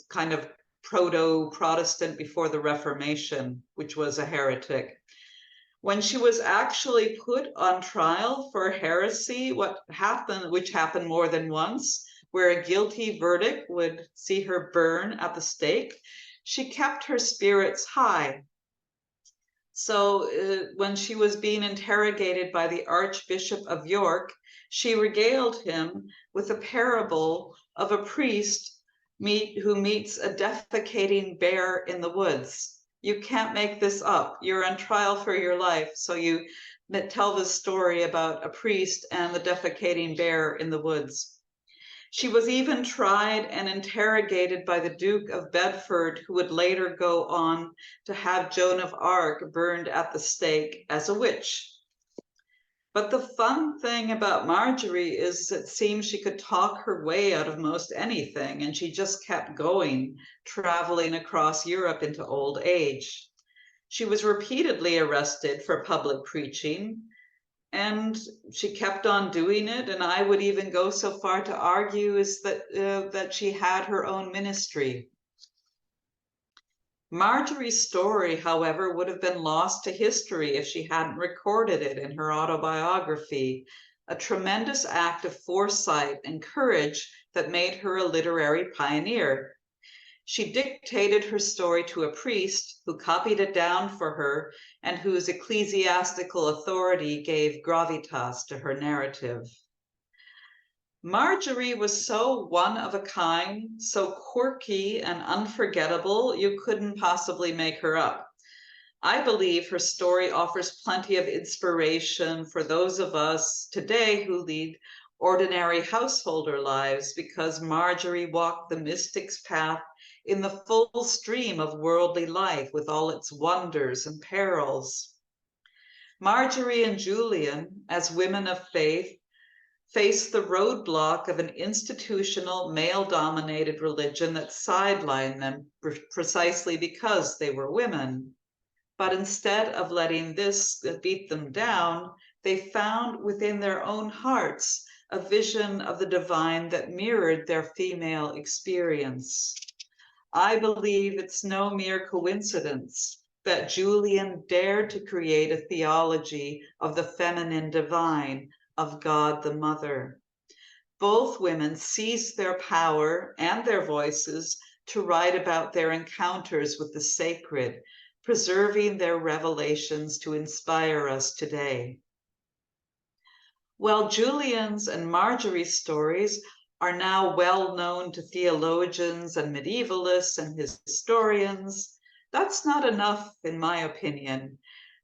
kind of proto-Protestant before the Reformation, which was a heretic. When she was actually put on trial for heresy, which happened more than once, where a guilty verdict would see her burn at the stake, she kept her spirits high. So when she was being interrogated by the Archbishop of York, she regaled him with a parable of a priest who meets a defecating bear in the woods. You can't make this up. You're on trial for your life. So you tell this story about a priest and the defecating bear in the woods. She was even tried and interrogated by the Duke of Bedford, who would later go on to have Joan of Arc burned at the stake as a witch. But the fun thing about Marjorie is it seems she could talk her way out of most anything, and she just kept going, traveling across Europe into old age. She was repeatedly arrested for public preaching, and she kept on doing it. And I would even go so far to argue that she had her own ministry. Marjorie's story, however, would have been lost to history if she hadn't recorded it in her autobiography, a tremendous act of foresight and courage that made her a literary pioneer. She dictated her story to a priest who copied it down for her and whose ecclesiastical authority gave gravitas to her narrative. Marjorie was so one of a kind, so quirky and unforgettable, you couldn't possibly make her up. I believe her story offers plenty of inspiration for those of us today who lead ordinary householder lives, because Marjorie walked the mystic's path in the full stream of worldly life with all its wonders and perils. Marjorie and Julian, as women of faith, faced the roadblock of an institutional, male-dominated religion that sidelined them precisely because they were women. But instead of letting this beat them down, they found within their own hearts a vision of the divine that mirrored their female experience. I believe it's no mere coincidence that Julian dared to create a theology of the feminine divine, of God the Mother. Both women seized their power and their voices to write about their encounters with the sacred, preserving their revelations to inspire us today. While Julian's and Marjorie's stories are now well known to theologians and medievalists and historians, that's not enough, in my opinion.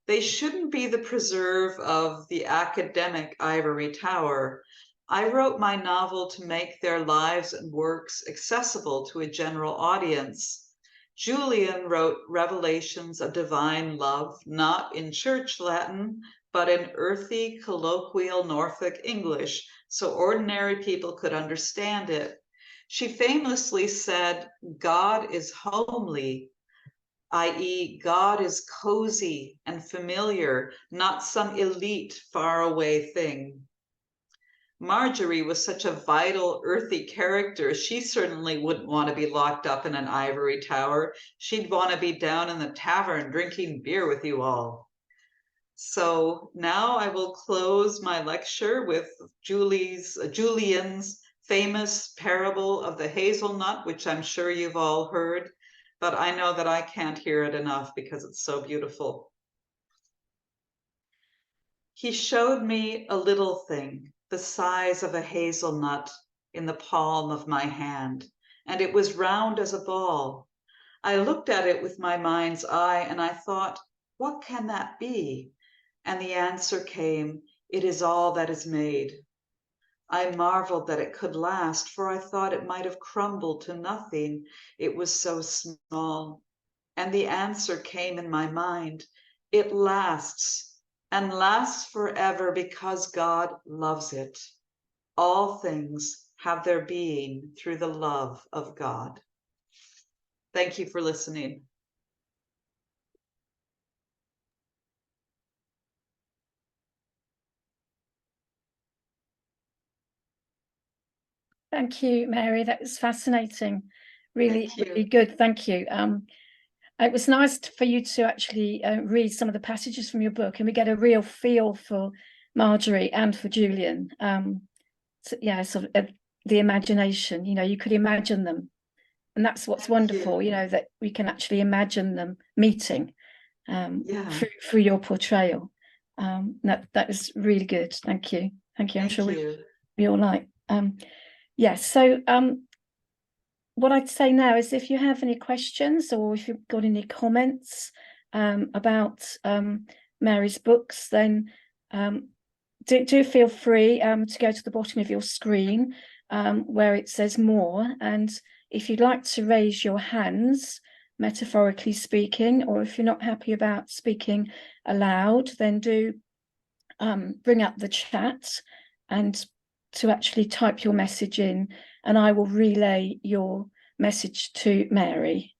They shouldn't be the preserve of the academic ivory tower. I wrote my novel to make their lives and works accessible to a general audience. Julian wrote revelations of divine love, not in church Latin, but in earthy, colloquial Norfolk English, so ordinary people could understand it. She famously said, "God is homely," i.e., God is cozy and familiar, not some elite, faraway thing. Marjorie was such a vital, earthy character. She certainly wouldn't want to be locked up in an ivory tower. She'd want to be down in the tavern drinking beer with you all. So now I will close my lecture with Julian's famous parable of the hazelnut, which I'm sure you've all heard, but I know that I can't hear it enough because it's so beautiful. He showed me a little thing, the size of a hazelnut in the palm of my hand, and it was round as a ball. I looked at it with my mind's eye, and I thought, what can that be? And the answer came, it is all that is made. I marveled that it could last, for I thought it might have crumbled to nothing. It was so small. And the answer came in my mind, it lasts, and lasts forever because God loves it. All things have their being through the love of God. Thank you for listening. Thank you, Mary. That was fascinating. Really, Thank you. really good. Thank you. It was nice for you to actually read some of the passages from your book, and we get a real feel for Margery and for Julian. So, yeah, sort of the imagination. You know, you could imagine them, and that's what's wonderful. You know, that we can actually imagine them meeting through your portrayal. That was really good. Thank you. Thank you. I'm sure we all like. Yes. So what I'd say now is if you have any questions or if you've got any comments about Mary's books, then do feel free to go to the bottom of your screen where it says more. And if you'd like to raise your hands, metaphorically speaking, or if you're not happy about speaking aloud, then do bring up the chat and to actually type your message in, and I will relay your message to Mary.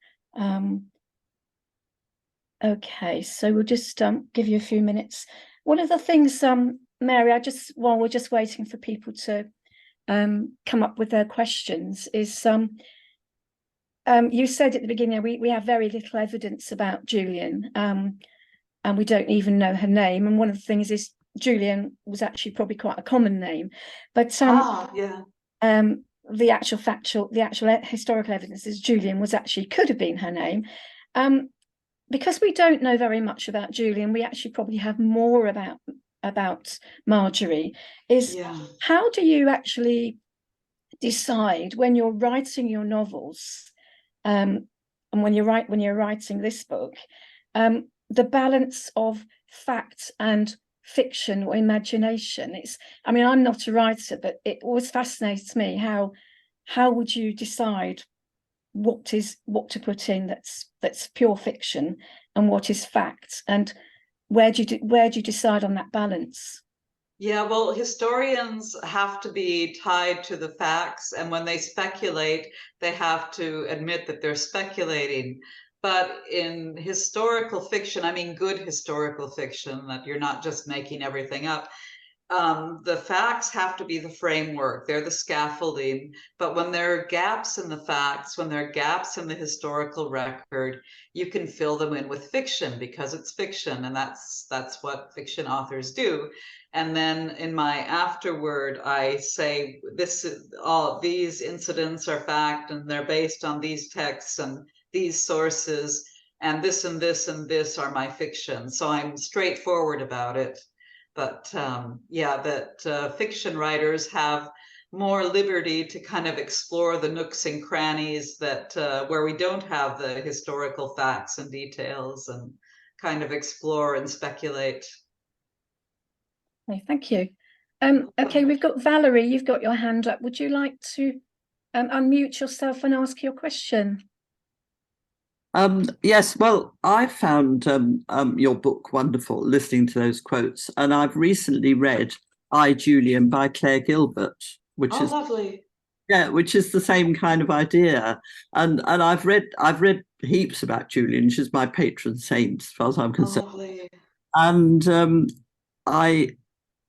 Okay, so we'll just give you a few minutes. One of the things, Mary, while we're just waiting for people to come up with their questions, is you said at the beginning we have very little evidence about Julian, and we don't even know her name. And one of the things is Julian was actually probably quite a common name, but the actual historical evidence is Julian could have been her name. Because we don't know very much about Julian, we actually probably have more about Margery. How do you actually decide when you're writing your novels, and when you're writing this book, the balance of fact and fiction or imagination? I mean, I'm not a writer, but it always fascinates me how would you decide what to put in that's pure fiction and what is fact, and where do you decide on that balance? Yeah, well, historians have to be tied to the facts, and when they speculate, they have to admit that they're speculating. But in historical fiction, I mean good historical fiction, that you're not just making everything up, the facts have to be the framework, they're the scaffolding. But when there are gaps in the facts, when there are gaps in the historical record, you can fill them in with fiction because it's fiction, and that's what fiction authors do. And then in my afterword, I say all these incidents are fact, and they're based on these texts and these sources, and this and this and this are my fiction. So I'm straightforward about it. But fiction writers have more liberty to kind of explore the nooks and crannies that where we don't have the historical facts and details, and kind of explore and speculate. Okay, thank you. Okay, we've got Valerie, you've got your hand up. Would you like to unmute yourself and ask your question? Yes, well, I found your book wonderful, listening to those quotes, and I've recently read I, Julian by Claire Gilbert, which is lovely. Yeah, which is the same kind of idea. And I've read heaps about Julian. She's my patron saint, as far as I'm concerned. Lovely. And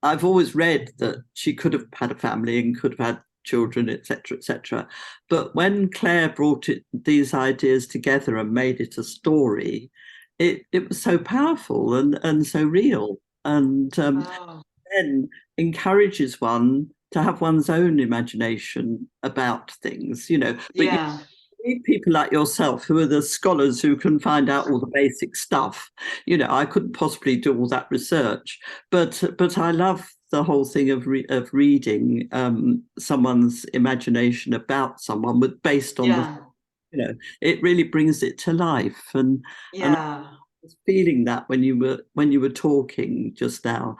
I've always read that she could have had a family and could have had children, etc., etc. But when Claire brought these ideas together and made it a story, it was so powerful and so real, and then encourages one to have one's own imagination about things, But you need people like yourself who are the scholars who can find out all the basic stuff. I couldn't possibly do all that research, but I love the whole thing of reading someone's imagination about someone, but based on the, it really brings it to life. And I was feeling that when you were talking just now,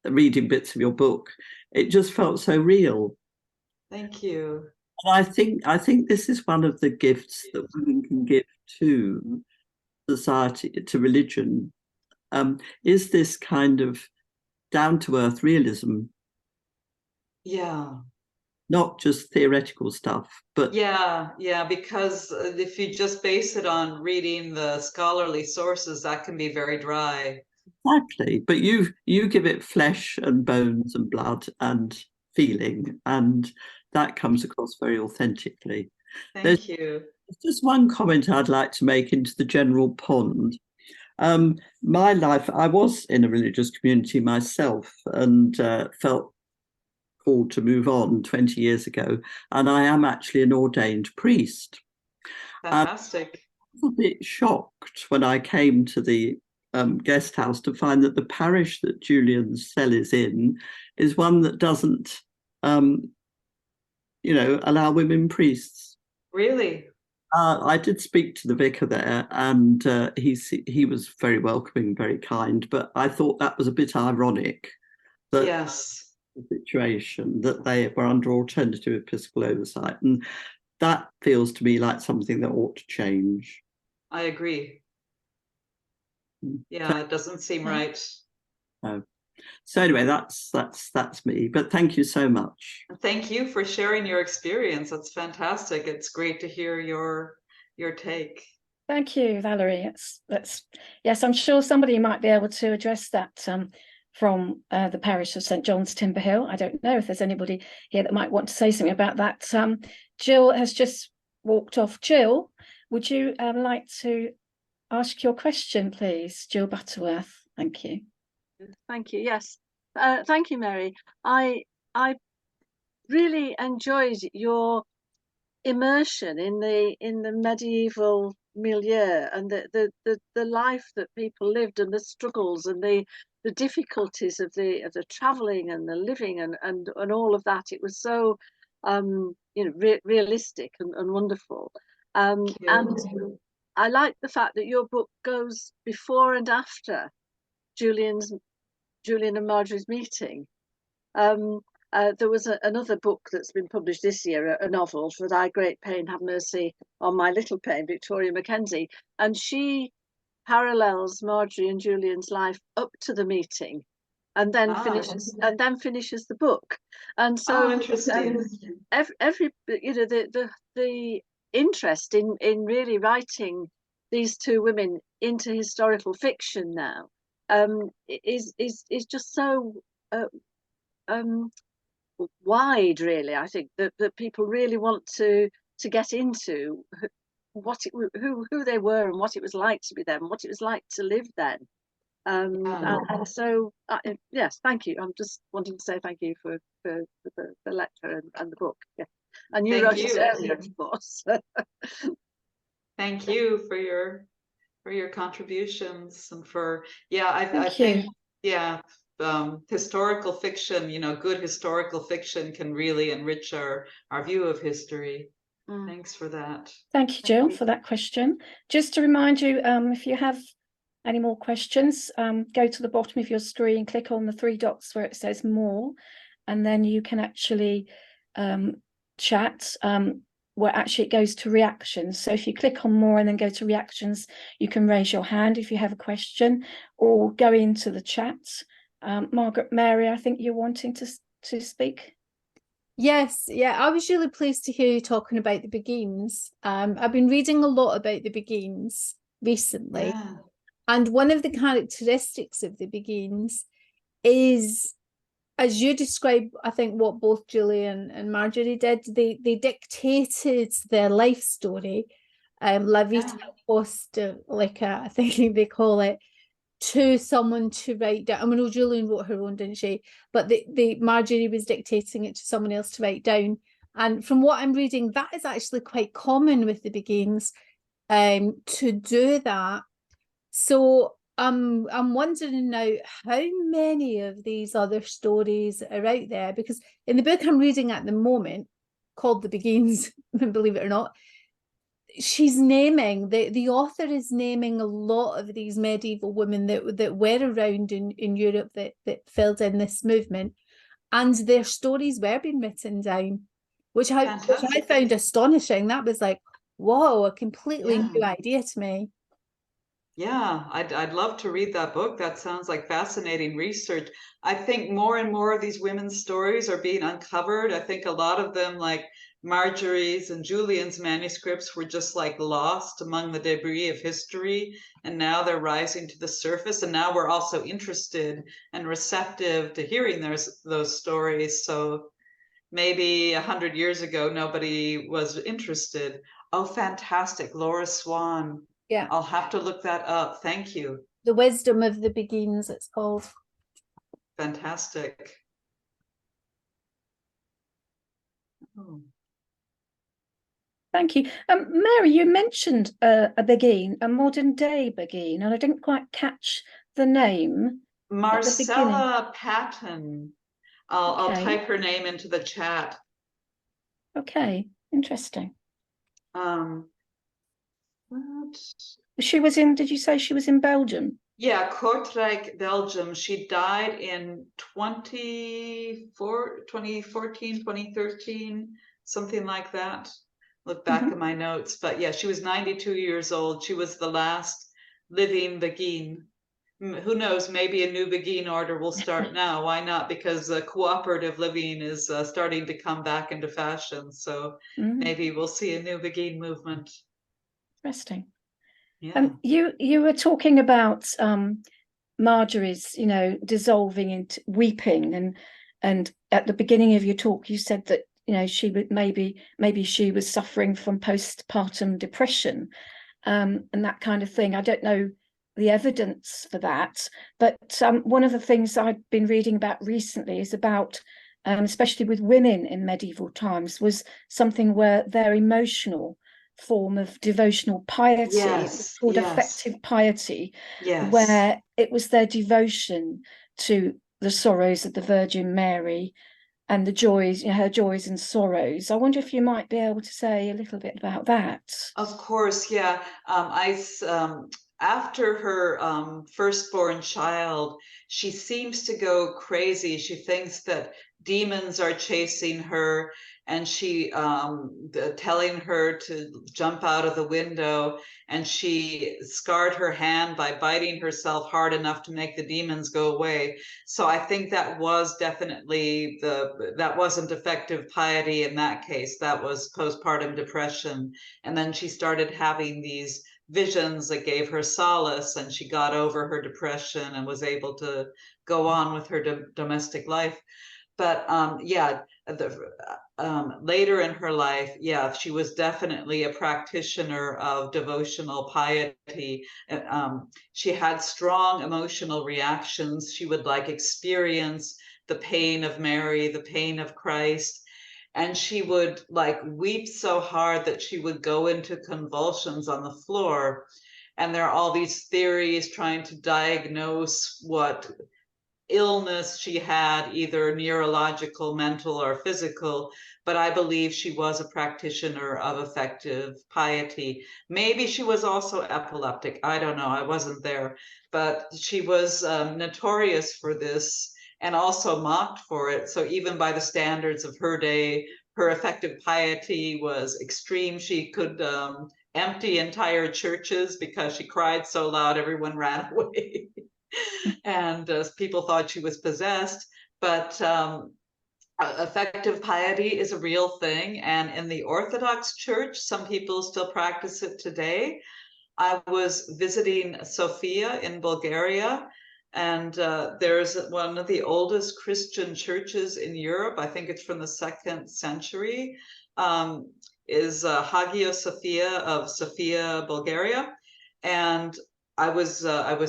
reading bits of your book, it just felt so real. Thank you. And I think this is one of the gifts that women can give to society, to religion, is this kind of down-to-earth realism. Yeah. Not just theoretical stuff, but because if you just base it on reading the scholarly sources, that can be very dry. Exactly. But you give it flesh and bones and blood and feeling, and that comes across very authentically. Thank you. There's just one comment I'd like to make into the general pond. My life, I was in a religious community myself, and felt called to move on 20 years ago, and I am actually an ordained priest. Fantastic. I was a bit shocked when I came to the guest house to find that the parish that Julian's cell is in is one that doesn't, allow women priests. Really? I did speak to the vicar there, and he was very welcoming, very kind, but I thought that was a bit ironic. That yes. The situation that they were under alternative episcopal oversight, and that feels to me like something that ought to change. I agree. Yeah, it doesn't seem right. No. So anyway, that's me. But thank you so much. Thank you for sharing your experience. That's fantastic. It's great to hear your take. Thank you, Valerie. Yes, I'm sure somebody might be able to address that from the parish of St John's, Timber Hill. I don't know if there's anybody here that might want to say something about that. Jill has just walked off. Jill, would you like to ask your question, please? Jill Butterworth. Thank you. Thank you. Yes. Thank you, Mary. I really enjoyed your immersion in the medieval milieu and the life that people lived, and the struggles and the difficulties of the traveling and the living and all of that. It was so realistic and wonderful. And I like the fact that your book goes before and after Julian and Margery's meeting. There was another book that's been published this year, a novel, For Thy Great Pain Have Mercy on My Little Pain, Victoria Mackenzie, and she parallels Margery and Julian's life up to the meeting, and then finishes the book. And so interesting. Every the interest in really writing these two women into historical fiction now is just so wide, really. I think that people really want to get into who they were and what it was like to be them, and what it was like to live then. And so yes, thank you. I'm just wanting to say thank you for the lecture and the book. Yeah. And you wrote it earlier, of course. Thank you for your contributions and for I think historical fiction, good historical fiction can really enrich our view of history. Thanks for that. Thank you, Jill, for that question. Just to remind you, if you have any more questions, go to the bottom of your screen, click on the three dots where it says more, and then you can actually chat where actually it goes to reactions. So if you click on more and then go to reactions, you can raise your hand if you have a question, or go into the chat. Mary, I think you're wanting to speak. Yes, yeah, I was really pleased to hear you talking about the Beguines. I've been reading a lot about the Beguines recently, and one of the characteristics of the Beguines is, as you described, I think what both Julian and Marjorie did, they dictated their life story, La Vita Apostolica, I think they call it, to someone to write down. I mean, Julian wrote her own, didn't she? But the Marjorie was dictating it to someone else to write down. And from what I'm reading, that is actually quite common with the Beguines, to do that. So I'm wondering now how many of these other stories are out there, because in the book I'm reading at the moment, called The Beguines, believe it or not, she's naming, the author is naming a lot of these medieval women that were around in Europe that filled in this movement, and their stories were being written down, which I found astonishing. That was like, whoa, a completely new idea to me. Yeah, I'd love to read that book. That sounds like fascinating research. I think more and more of these women's stories are being uncovered. I think a lot of them, like Margery's and Julian's manuscripts, were just like lost among the debris of history, and now they're rising to the surface. And now we're also interested and receptive to hearing those stories. So maybe 100 years ago, nobody was interested. Oh, fantastic. Laura Swan. Yeah. I'll have to look that up. Thank you. The Wisdom of the Beguines, it's called. Fantastic. Oh. Thank you. Mary, you mentioned a Beguine, a modern day Beguine, and I didn't quite catch the name. Marcella Patton. I'll Okay. type her name into the chat. Okay, interesting. What? She was in, did you say she was in Belgium? Yeah, Kortrijk, Belgium. She died in 2014, 2013, something like that. Look back at my notes. But yeah, she was 92 years old. She was the last living Beguine. Who knows, maybe a new Beguine order will start now. Why not? Because cooperative living is starting to come back into fashion. So maybe we'll see a new Beguine movement. Interesting. Yeah. You were talking about Margery's, dissolving into weeping, and at the beginning of your talk, you said that she would maybe she was suffering from postpartum depression, and that kind of thing. I don't know the evidence for that, but one of the things I've been reading about recently is about, especially with women in medieval times, was something where their emotional form of devotional piety, called affective piety, where it was their devotion to the sorrows of the Virgin Mary and the joys, her joys and sorrows. I wonder if you might be able to say a little bit about that. Of course, yeah. After her firstborn child, she seems to go crazy. She thinks that demons are chasing her, and she telling her to jump out of the window, and she scarred her hand by biting herself hard enough to make the demons go away. So I think that was definitely that wasn't effective piety in that case. That was postpartum depression. And then she started having these visions that gave her solace, and she got over her depression and was able to go on with her domestic life. But later in her life, she was definitely a practitioner of devotional piety. She had strong emotional reactions. She would experience the pain of Mary, the pain of Christ, and she would weep so hard that she would go into convulsions on the floor. And there are all these theories trying to diagnose what illness she had, either neurological, mental, or physical. But I believe she was a practitioner of effective piety. Maybe she was also epileptic. I don't know. I wasn't there. But she was notorious for this and also mocked for it. So even by the standards of her day, her effective piety was extreme. She could empty entire churches because she cried so loud everyone ran away. And people thought she was possessed. But effective piety is a real thing. And in the Orthodox Church, some people still practice it today. I was visiting Sofia in Bulgaria, and there's one of the oldest Christian churches in Europe. I think it's from the 2nd century, is Hagia Sophia of Sofia, Bulgaria. And I was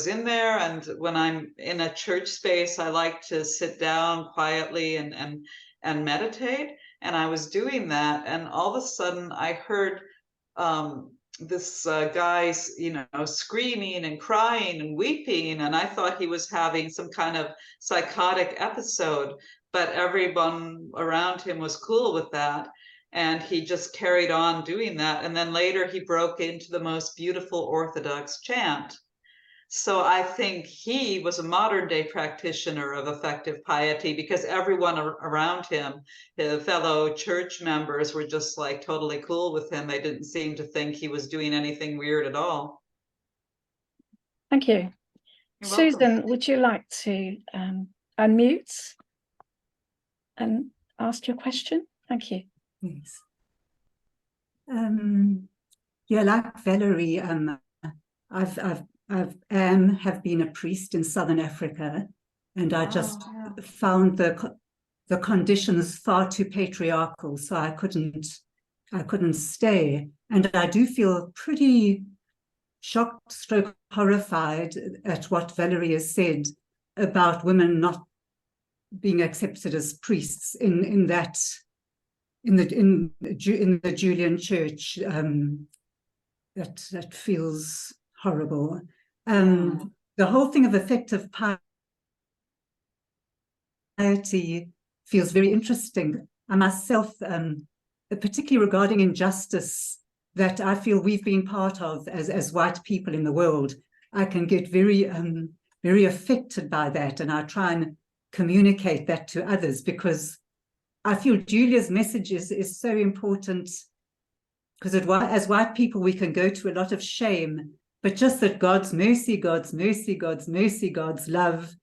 in there, and when I'm in a church space, I like to sit down quietly and meditate. And I was doing that, and all of a sudden I heard this guy, screaming and crying and weeping, and I thought he was having some kind of psychotic episode, but everyone around him was cool with that, and he just carried on doing that. And then later he broke into the most beautiful Orthodox chant. So I think he was a modern day practitioner of effective piety, because everyone around him, his fellow church members, were just like totally cool with him. They didn't seem to think he was doing anything weird at all. Thank you. You're Susan, welcome. would you like to unmute and ask your question? Thank you. Yes. Yeah, like Valerie, have been a priest in Southern Africa, and I just found the conditions far too patriarchal, so I couldn't stay. And I do feel pretty shocked, stroke horrified at what Valerie has said about women not being accepted as priests in the Julian church. That feels horrible. The whole thing of effective piety feels very interesting. I myself, particularly regarding injustice that I feel we've been part of as white people in the world, I can get very affected by that, and I try and communicate that to others, because I feel Julia's message is so important, because as white people we can go to a lot of shame, but just that God's mercy, God's mercy, God's mercy, God's love,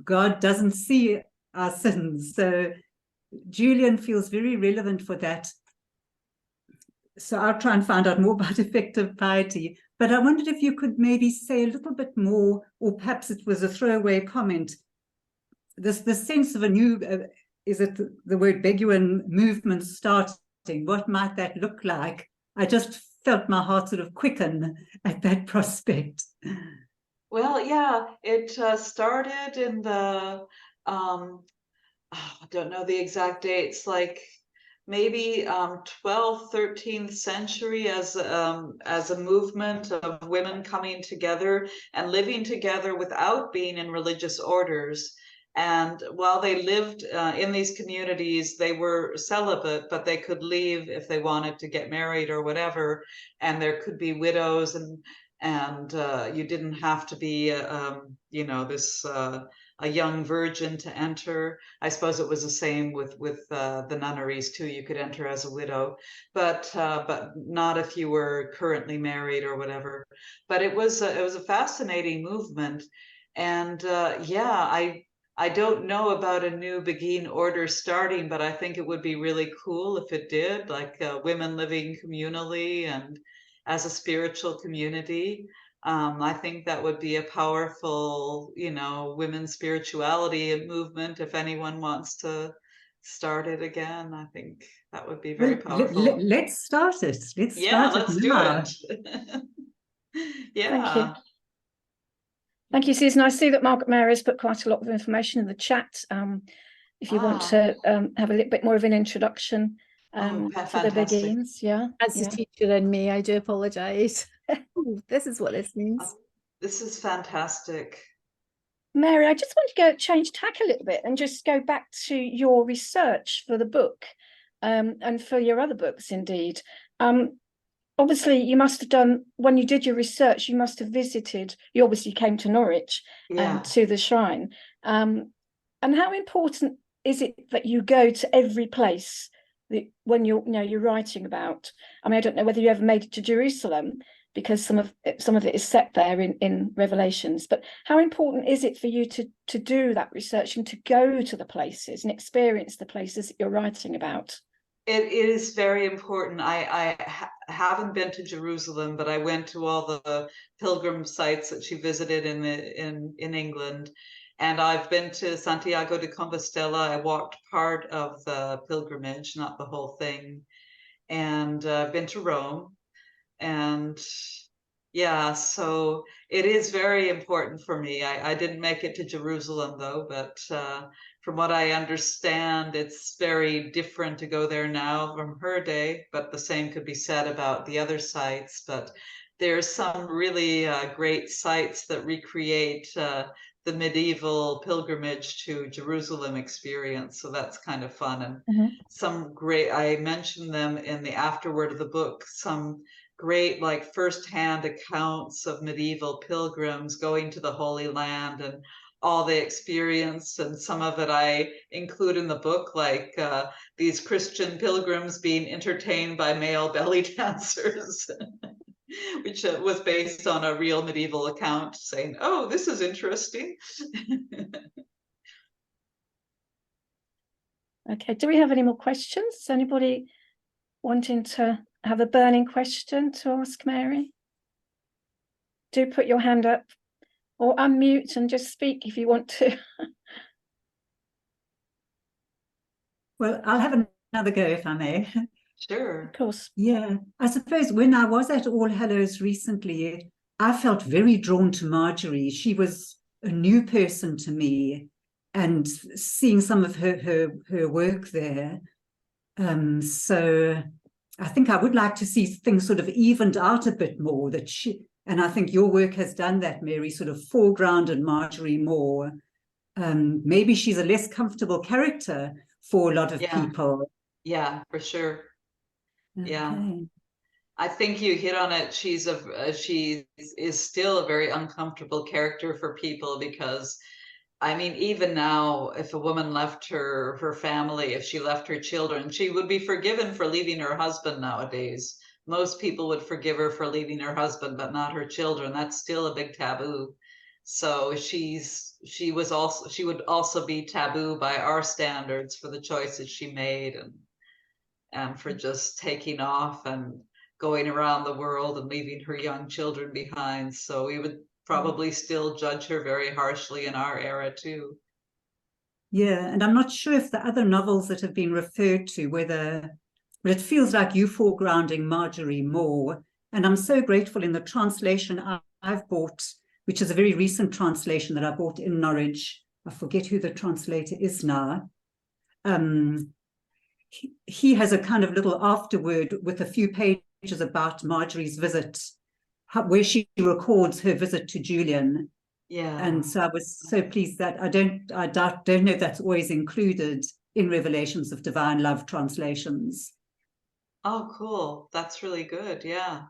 God doesn't see our sins. So Julian feels very relevant for that. So I'll try and find out more about effective piety. But I wondered if you could maybe say a little bit more, or perhaps it was a throwaway comment, the sense of a new, is it the word Beguine movement starting? What might that look like? I just felt my heart sort of quicken at that prospect. Well, yeah, it started in the, I don't know the exact dates, like maybe 12th, 13th century, as a movement of women coming together and living together without being in religious orders. And while they lived in these communities, they were celibate, but they could leave if they wanted to get married or whatever. And there could be widows, and you didn't have to be, a young virgin to enter. I suppose it was the same with the nunneries too. You could enter as a widow, but not if you were currently married or whatever. But it was a fascinating movement, and I don't know about a new Beguine order starting, but I think it would be really cool if it did, like women living communally and as a spiritual community. I think that would be a powerful, women's spirituality movement. If anyone wants to start it again, I think that would be very powerful. Let's start it. Let's do it. Yeah. Thank you. Thank you, Susan. I see that Margaret Mary has put quite a lot of information in the chat. If you want to have a little bit more of an introduction to the Beguines, As a teacher in me, I do apologise. This is what this means. This is fantastic. Mary, I just want to change tack a little bit and just go back to your research for the book, and for your other books, indeed. Obviously, you must have done, when you did your research, you must have visited, you obviously came to Norwich to the shrine. And how important is it that you go to every place when you're writing about? I mean, I don't know whether you ever made it to Jerusalem, because some of it is set there in Revelations, but how important is it for you to do that research and to go to the places and experience the places that you're writing about? It is very important. I haven't been to Jerusalem, but I went to all the pilgrim sites that she visited in England, and I've been to Santiago de Compostela. I walked part of the pilgrimage, not the whole thing, and I've been to Rome, and so it is very important for me. I didn't make it to Jerusalem though, but from what I understand, it's very different to go there now from her day, but the same could be said about the other sites. But there's some really great sites that recreate the medieval pilgrimage to Jerusalem experience. So that's kind of fun. And some great, I mentioned them in the afterword of the book, some great like firsthand accounts of medieval pilgrims going to the Holy Land and all they experienced, and some of it I include in the book, like these Christian pilgrims being entertained by male belly dancers, which was based on a real medieval account saying, oh, this is interesting. Okay, do we have any more questions? Anybody wanting to have a burning question to ask Mary? Do put your hand up or unmute and just speak if you want to. Well, I'll have another go if I may. Sure. Of course. Yeah, I suppose when I was at All Hallows recently, I felt very drawn to Margery. She was a new person to me, and seeing some of her work there. So I think I would like to see things sort of evened out a bit more, that she, and I think your work has done that, Mary, sort of foregrounded Margery more. Maybe she's a less comfortable character for a lot of people. Yeah, for sure. Okay. Yeah. I think you hit on it. She is still a very uncomfortable character for people, because I mean, even now, if a woman left her family, if she left her children, she would be forgiven for leaving her husband nowadays. Most people would forgive her for leaving her husband, but not her children. That's still a big taboo. So she would also be taboo by our standards for the choices she made, and for just taking off and going around the world and leaving her young children behind. So we would probably still judge her very harshly in our era too. Yeah, and I'm not sure if the other novels that have been referred to, whether, but it feels like you foregrounding Margery more. And I'm so grateful in the translation I've bought, which is a very recent translation that I bought in Norwich. I forget who the translator is now. He has a kind of little afterword with a few pages about Margery's visit, where she records her visit to Julian. Yeah. And so I was so pleased that I don't know if that's always included in Revelations of Divine Love translations. Oh, cool. That's really good. Yeah.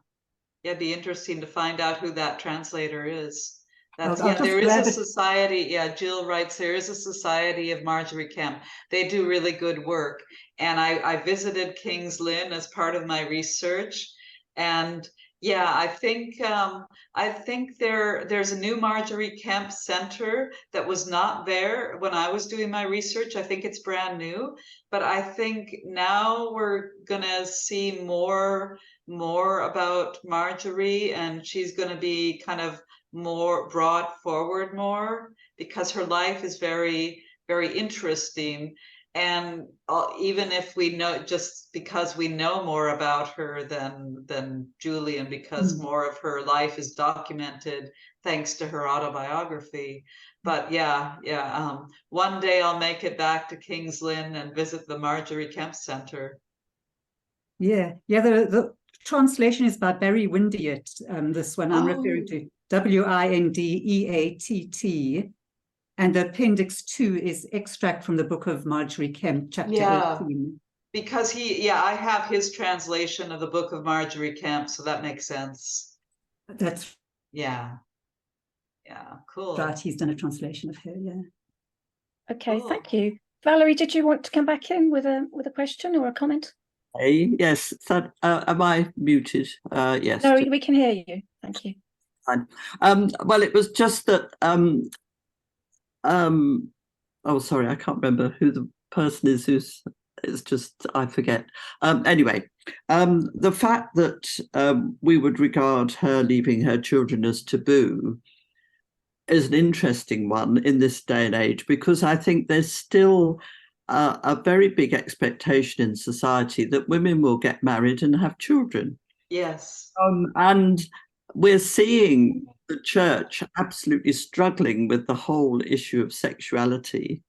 Yeah, it'd be interesting to find out who that translator is. There is a society. Yeah, Jill writes, there is a society of Margery Kemp. They do really good work. And I visited King's Lynn as part of my research. And yeah, I think there's a new Margery Kemp Center that was not there when I was doing my research. I think it's brand new, but I think now we're gonna see more about Margery, and she's gonna be kind of more brought forward more, because her life is very, very interesting. And even if we know, just because we know more about her than Julian, because more of her life is documented thanks to her autobiography. But one day I'll make it back to King's Lynn and visit the Margery Kemp Center. Yeah, the translation is by Barry Windeatt, this one I'm referring to, Windeatt, and the appendix 2 is extract from the book of Margery Kemp, chapter 18. Because I have his translation of the book of Margery Kemp, so that makes sense. That's cool. Right, he's done a translation of her. Okay, cool. Thank you. Valerie, did you want to come back in with a question or a comment? Yes. So, am I muted? Yes. No, we can hear you. Thank you. Fine. Well, it was just that. Oh, sorry, I can't remember who the person is. It's just I forget. Anyway, the fact that we would regard her leaving her children as taboo is an interesting one in this day and age, because I think there's still a very big expectation in society that women will get married and have children. Yes. And we're seeing the church absolutely struggling with the whole issue of sexuality.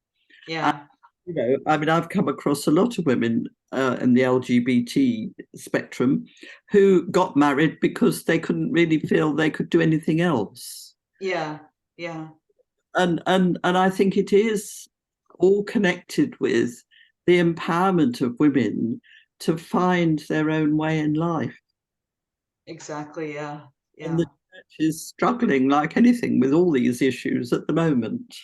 Yeah. You know, I mean, I've come across a lot of women in the LGBT spectrum who got married because they couldn't really feel they could do anything else. Yeah. Yeah. And I think it is all connected with the empowerment of women to find their own way in life. Exactly. Yeah. Yeah. And the church is struggling like anything with all these issues at the moment.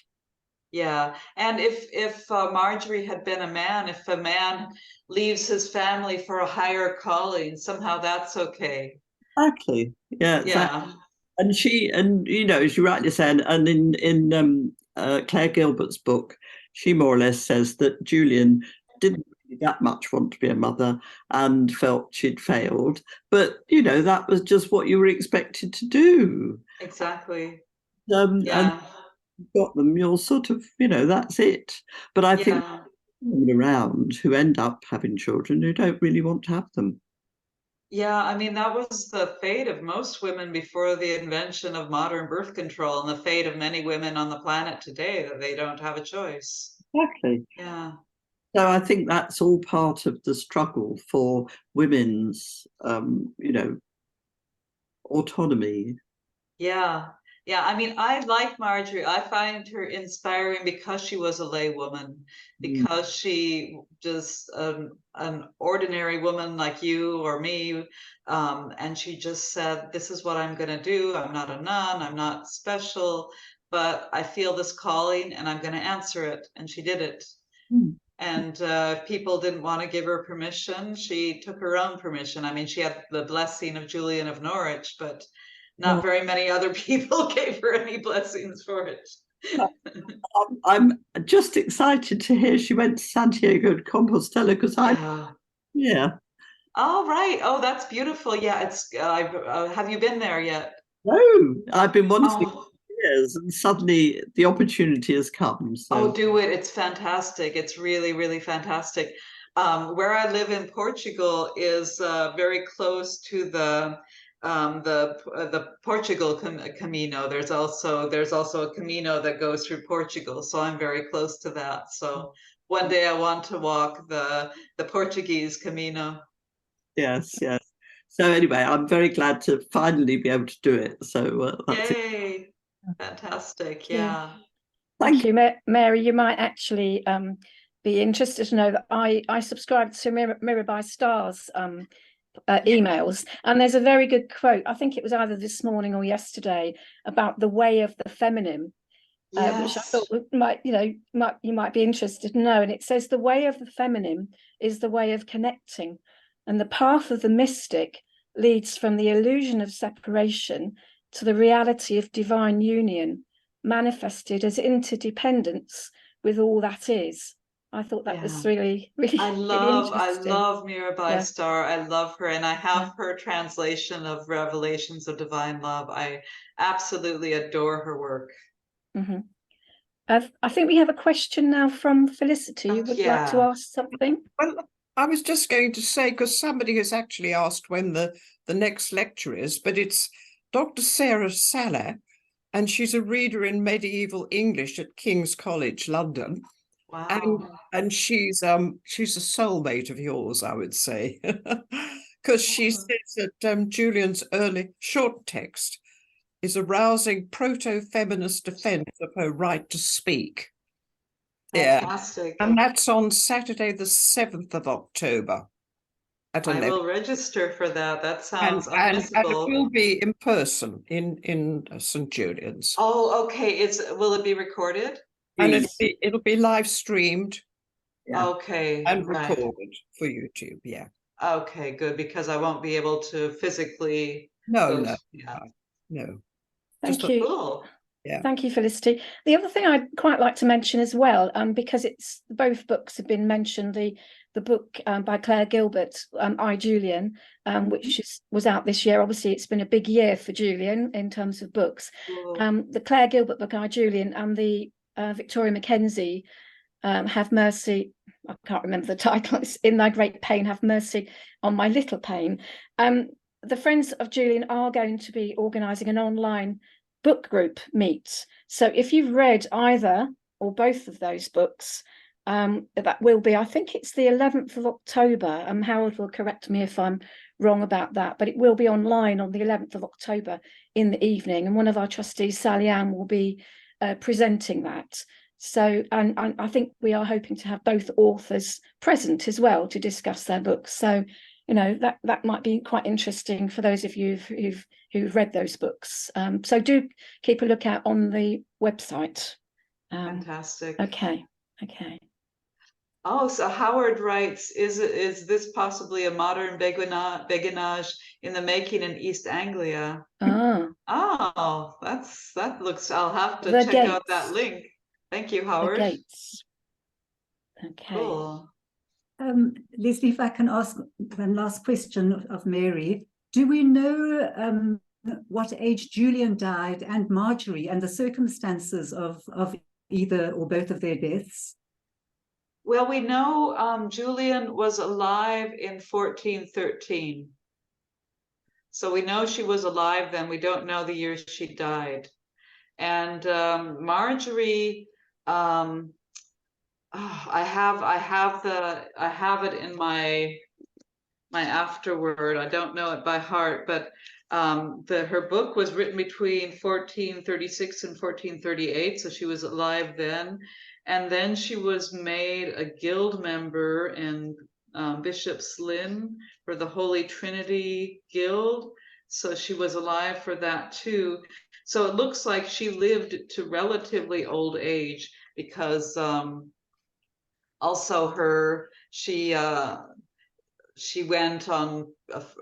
Yeah, and if Margery had been a man, if a man leaves his family for a higher calling, somehow that's okay. Exactly. Yeah. Yeah. And you know, as you rightly said, and in Claire Gilbert's book, she more or less says that Julian didn't really that much want to be a mother and felt she'd failed. But, you know, that was just what you were expected to do. Exactly. And Yeah. got them, you're sort of, you know, that's it. But I think Yeah. women around who end up having children who don't really want to have them. Yeah, I mean, that was the fate of most women before the invention of modern birth control, and the fate of many women on the planet today, that they don't have a choice. Exactly. Yeah. So I think that's all part of the struggle for women's, you know, autonomy. Yeah. Yeah. I mean, I like Margery. I find her inspiring because she was a lay woman, because she just an ordinary woman like you or me. And she just said, this is what I'm going to do. I'm not a nun. I'm not special, but I feel this calling and I'm going to answer it. And she did it. Mm. And if people didn't want to give her permission, she took her own permission. I mean, she had the blessing of Julian of Norwich, but not very many other people gave her any blessings for it. I'm just excited to hear she went to Santiago de Compostela because yeah. Oh, right. Oh, that's beautiful. Yeah, it's. Have you been there yet? No, I've been wanting Oh. years, and suddenly the opportunity has come. So. Oh, do it. It's fantastic. It's really, really fantastic. Where I live in Portugal is very close to the Portugal Camino. There's also a Camino that goes through Portugal, so I'm very close to that. So one day I want to walk the Portuguese Camino. Yes, yes. So anyway, I'm very glad to finally be able to do it. So that's it. Yay! Fantastic. Yeah. Thank you, Mary. You might actually be interested to know that I subscribe to Mirror by Stars emails, and there's a very good quote. I think it was either this morning or yesterday about the way of the feminine, which I thought you might be interested to know. And it says the way of the feminine is the way of connecting, and the path of the mystic leads from the illusion of separation to the reality of divine union, manifested as interdependence with all that is. I thought that was really interesting. I love Mirabai Star. I love her, and I have her translation of Revelations of Divine Love. I absolutely adore her work. Mm-hmm. I think we have a question now from Felicity. You would like to ask something? Well, I was just going to say, because somebody has actually asked when the next lecture is, but it's Dr. Sarah Salah, and she's a reader in medieval English at King's College, London. Wow. And she's a soulmate of yours, I would say, because she says that Julian's early short text is a rousing proto-feminist defense of her right to speak. Fantastic. And that's on Saturday, the 7th of October. I will register for that. That sounds unmissable. And it will be in person in St. Julian's. Oh, okay. Will it be recorded? And it'll be live streamed. Yeah. Okay. And recorded for YouTube. Yeah. Okay, good, because I won't be able to physically. No. Thank you. Cool. Yeah. Thank you, Felicity. The other thing I'd quite like to mention as well, because it's both books have been mentioned, the book by Claire Gilbert, I, Julian, which was out this year. Obviously, it's been a big year for Julian in terms of books. Cool. The Claire Gilbert book, I, Julian, and the Victoria Mackenzie, Have Mercy. I can't remember the title. It's In Thy Great Pain, Have Mercy on My Little Pain. The Friends of Julian are going to be organising an online book group meet. So if you've read either or both of those books. That will be, I think it's the 11th of October. Harold will correct me if I'm wrong about that, but it will be online on the 11th of October in the evening, and one of our trustees, Sally Ann, will be presenting that. So, and I think we are hoping to have both authors present as well to discuss their books. So, you know, that might be quite interesting for those of you who've read those books. So do keep a lookout on the website. Fantastic. Okay. Oh, so Howard writes, is this possibly a modern beguinage in the making in East Anglia? Ah. Oh, that looks, I'll have to The check Gates. out that link. Thank you, The Howard. Gates. Okay. Cool. Leslie, if I can ask one last question of Mary, do we know what age Julian died and Marjorie, and the circumstances of either or both of their deaths? Well, we know Julian was alive in 1413. So we know she was alive then. We don't know the year she died. And Marjorie, I have it in my afterword. I don't know it by heart, but her book was written between 1436 and 1438, so she was alive then. And then she was made a guild member in Bishop's Lynn for the Holy Trinity Guild. So she was alive for that too. So it looks like she lived to relatively old age, because also she went on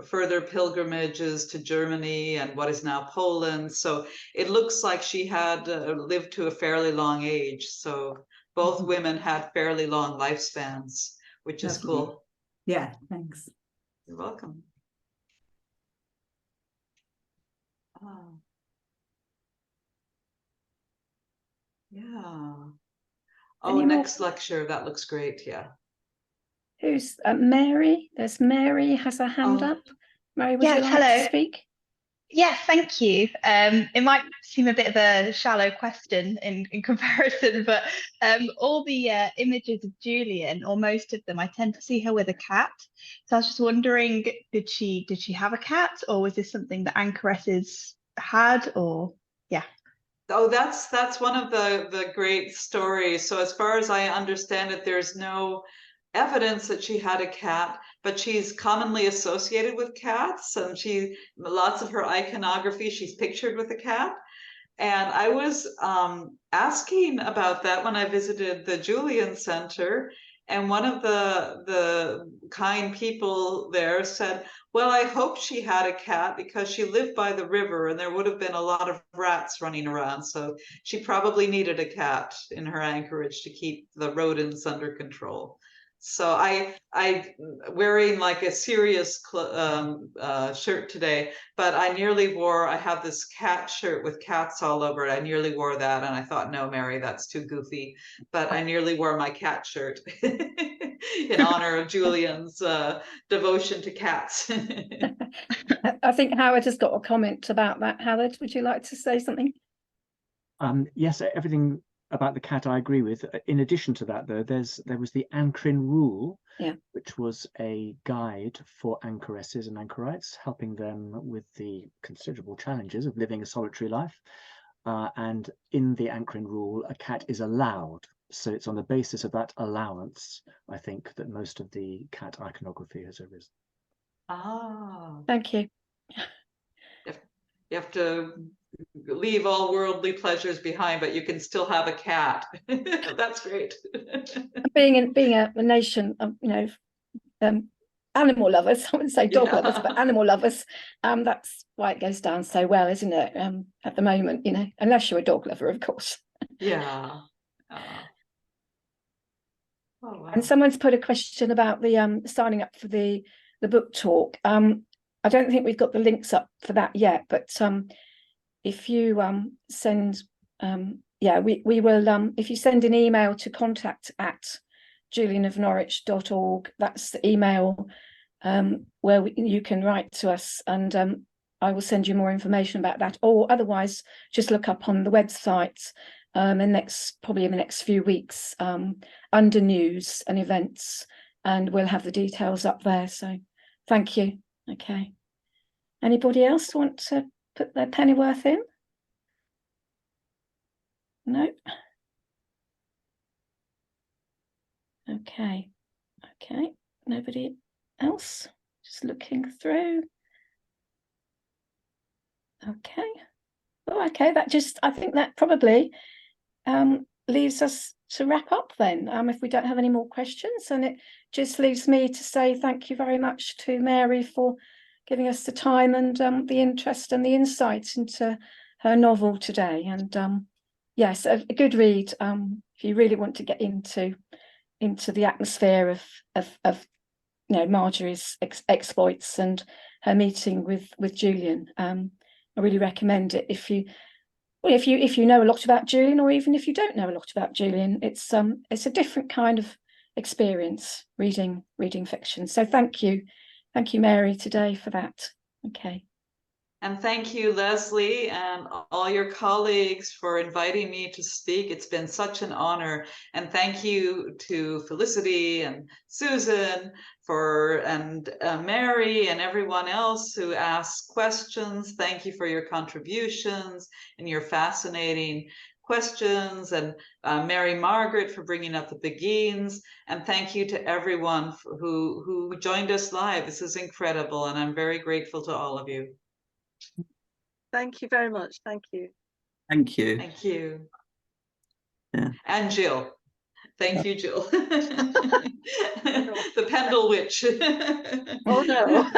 further pilgrimages to Germany and what is now Poland. So it looks like she had lived to a fairly long age. So both women had fairly long lifespans, which is cool. Yeah, thanks. You're welcome. Oh. Yeah. Oh, next lecture. That looks great. Yeah. Who's Mary? There's Mary has her hand up. Mary, would you like to speak? Yeah, thank you. It might seem a bit of a shallow question in comparison, but all the images of Julian, or most of them, I tend to see her with a cat. So I was just wondering, did she have a cat, or was this something that anchoresses had, or yeah? Oh, that's one of the great stories. So as far as I understand it, there's no evidence that she had a cat, but she's commonly associated with cats, and lots of her iconography, she's pictured with a cat. And I was asking about that when I visited the Julian Center, and one of the kind people there said, well, I hope she had a cat because she lived by the river and there would have been a lot of rats running around. So she probably needed a cat in her anchorage to keep the rodents under control. So I wearing like a serious shirt today, but I have this cat shirt with cats all over it. I nearly wore that, and I thought, no, Mary, that's too goofy. But I nearly wore my cat shirt in honor of Julian's devotion to cats. I think Howard has got a comment about that. Howard, would you like to say something? Yes, everything about the cat I agree with. In addition to that, though, there was the anchoring rule, which was a guide for anchoresses and anchorites, helping them with the considerable challenges of living a solitary life. And in the anchoring rule, a cat is allowed. So it's on the basis of that allowance, I think, that most of the cat iconography has arisen. Ah, thank you. You have to leave all worldly pleasures behind, but you can still have a cat. That's great. Being a nation of animal lovers, I wouldn't say dog lovers, but animal lovers, that's why it goes down so well, isn't it? At the moment, unless you're a dog lover, of course. Yeah. Oh, wow. And someone's put a question about the signing up for the book talk. I don't think we've got the links up for that yet, but if you send we will if you send an email to contact@julianofnorwich.org, that's the email where you can write to us, and I will send you more information about that, or otherwise just look up on the website probably in the next few weeks, under news and events, and we'll have the details up there. So thank you. Okay. Anybody else want to put their pennyworth in? No. Okay. Okay. Nobody else? Just looking through. Okay. Oh, okay. I think that probably leaves us to wrap up then, if we don't have any more questions. And it just leaves me to say thank you very much to Mary for giving us the time and the interest and the insight into her novel today. And yes, a good read if you really want to get into the atmosphere of Margery's exploits and her meeting with Julian. I really recommend it if you know a lot about Julian, or even if you don't know a lot about Julian. It's a different kind of experience reading fiction. So thank you, Mary, today for that. Okay. And thank you, Leslie, and all your colleagues for inviting me to speak. It's been such an honor. And thank you to Felicity and Susan and Mary and everyone else who asked questions. Thank you for your contributions and your fascinating questions, and Mary Margaret for bringing up the beguines. And thank you to everyone who joined us live. This is incredible, and I'm very grateful to all of you. Thank you very much. Thank you. Thank you. Thank you. Yeah. And Jill. Thank you, Jill. The Pendle Witch. Oh no.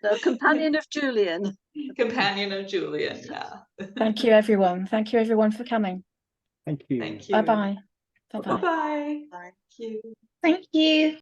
No, companion of Julian. Companion of Julian, yeah. Thank you, everyone. Thank you, everyone, for coming. Thank you. Thank you. Bye-bye. Bye-bye. Thank you. Thank you.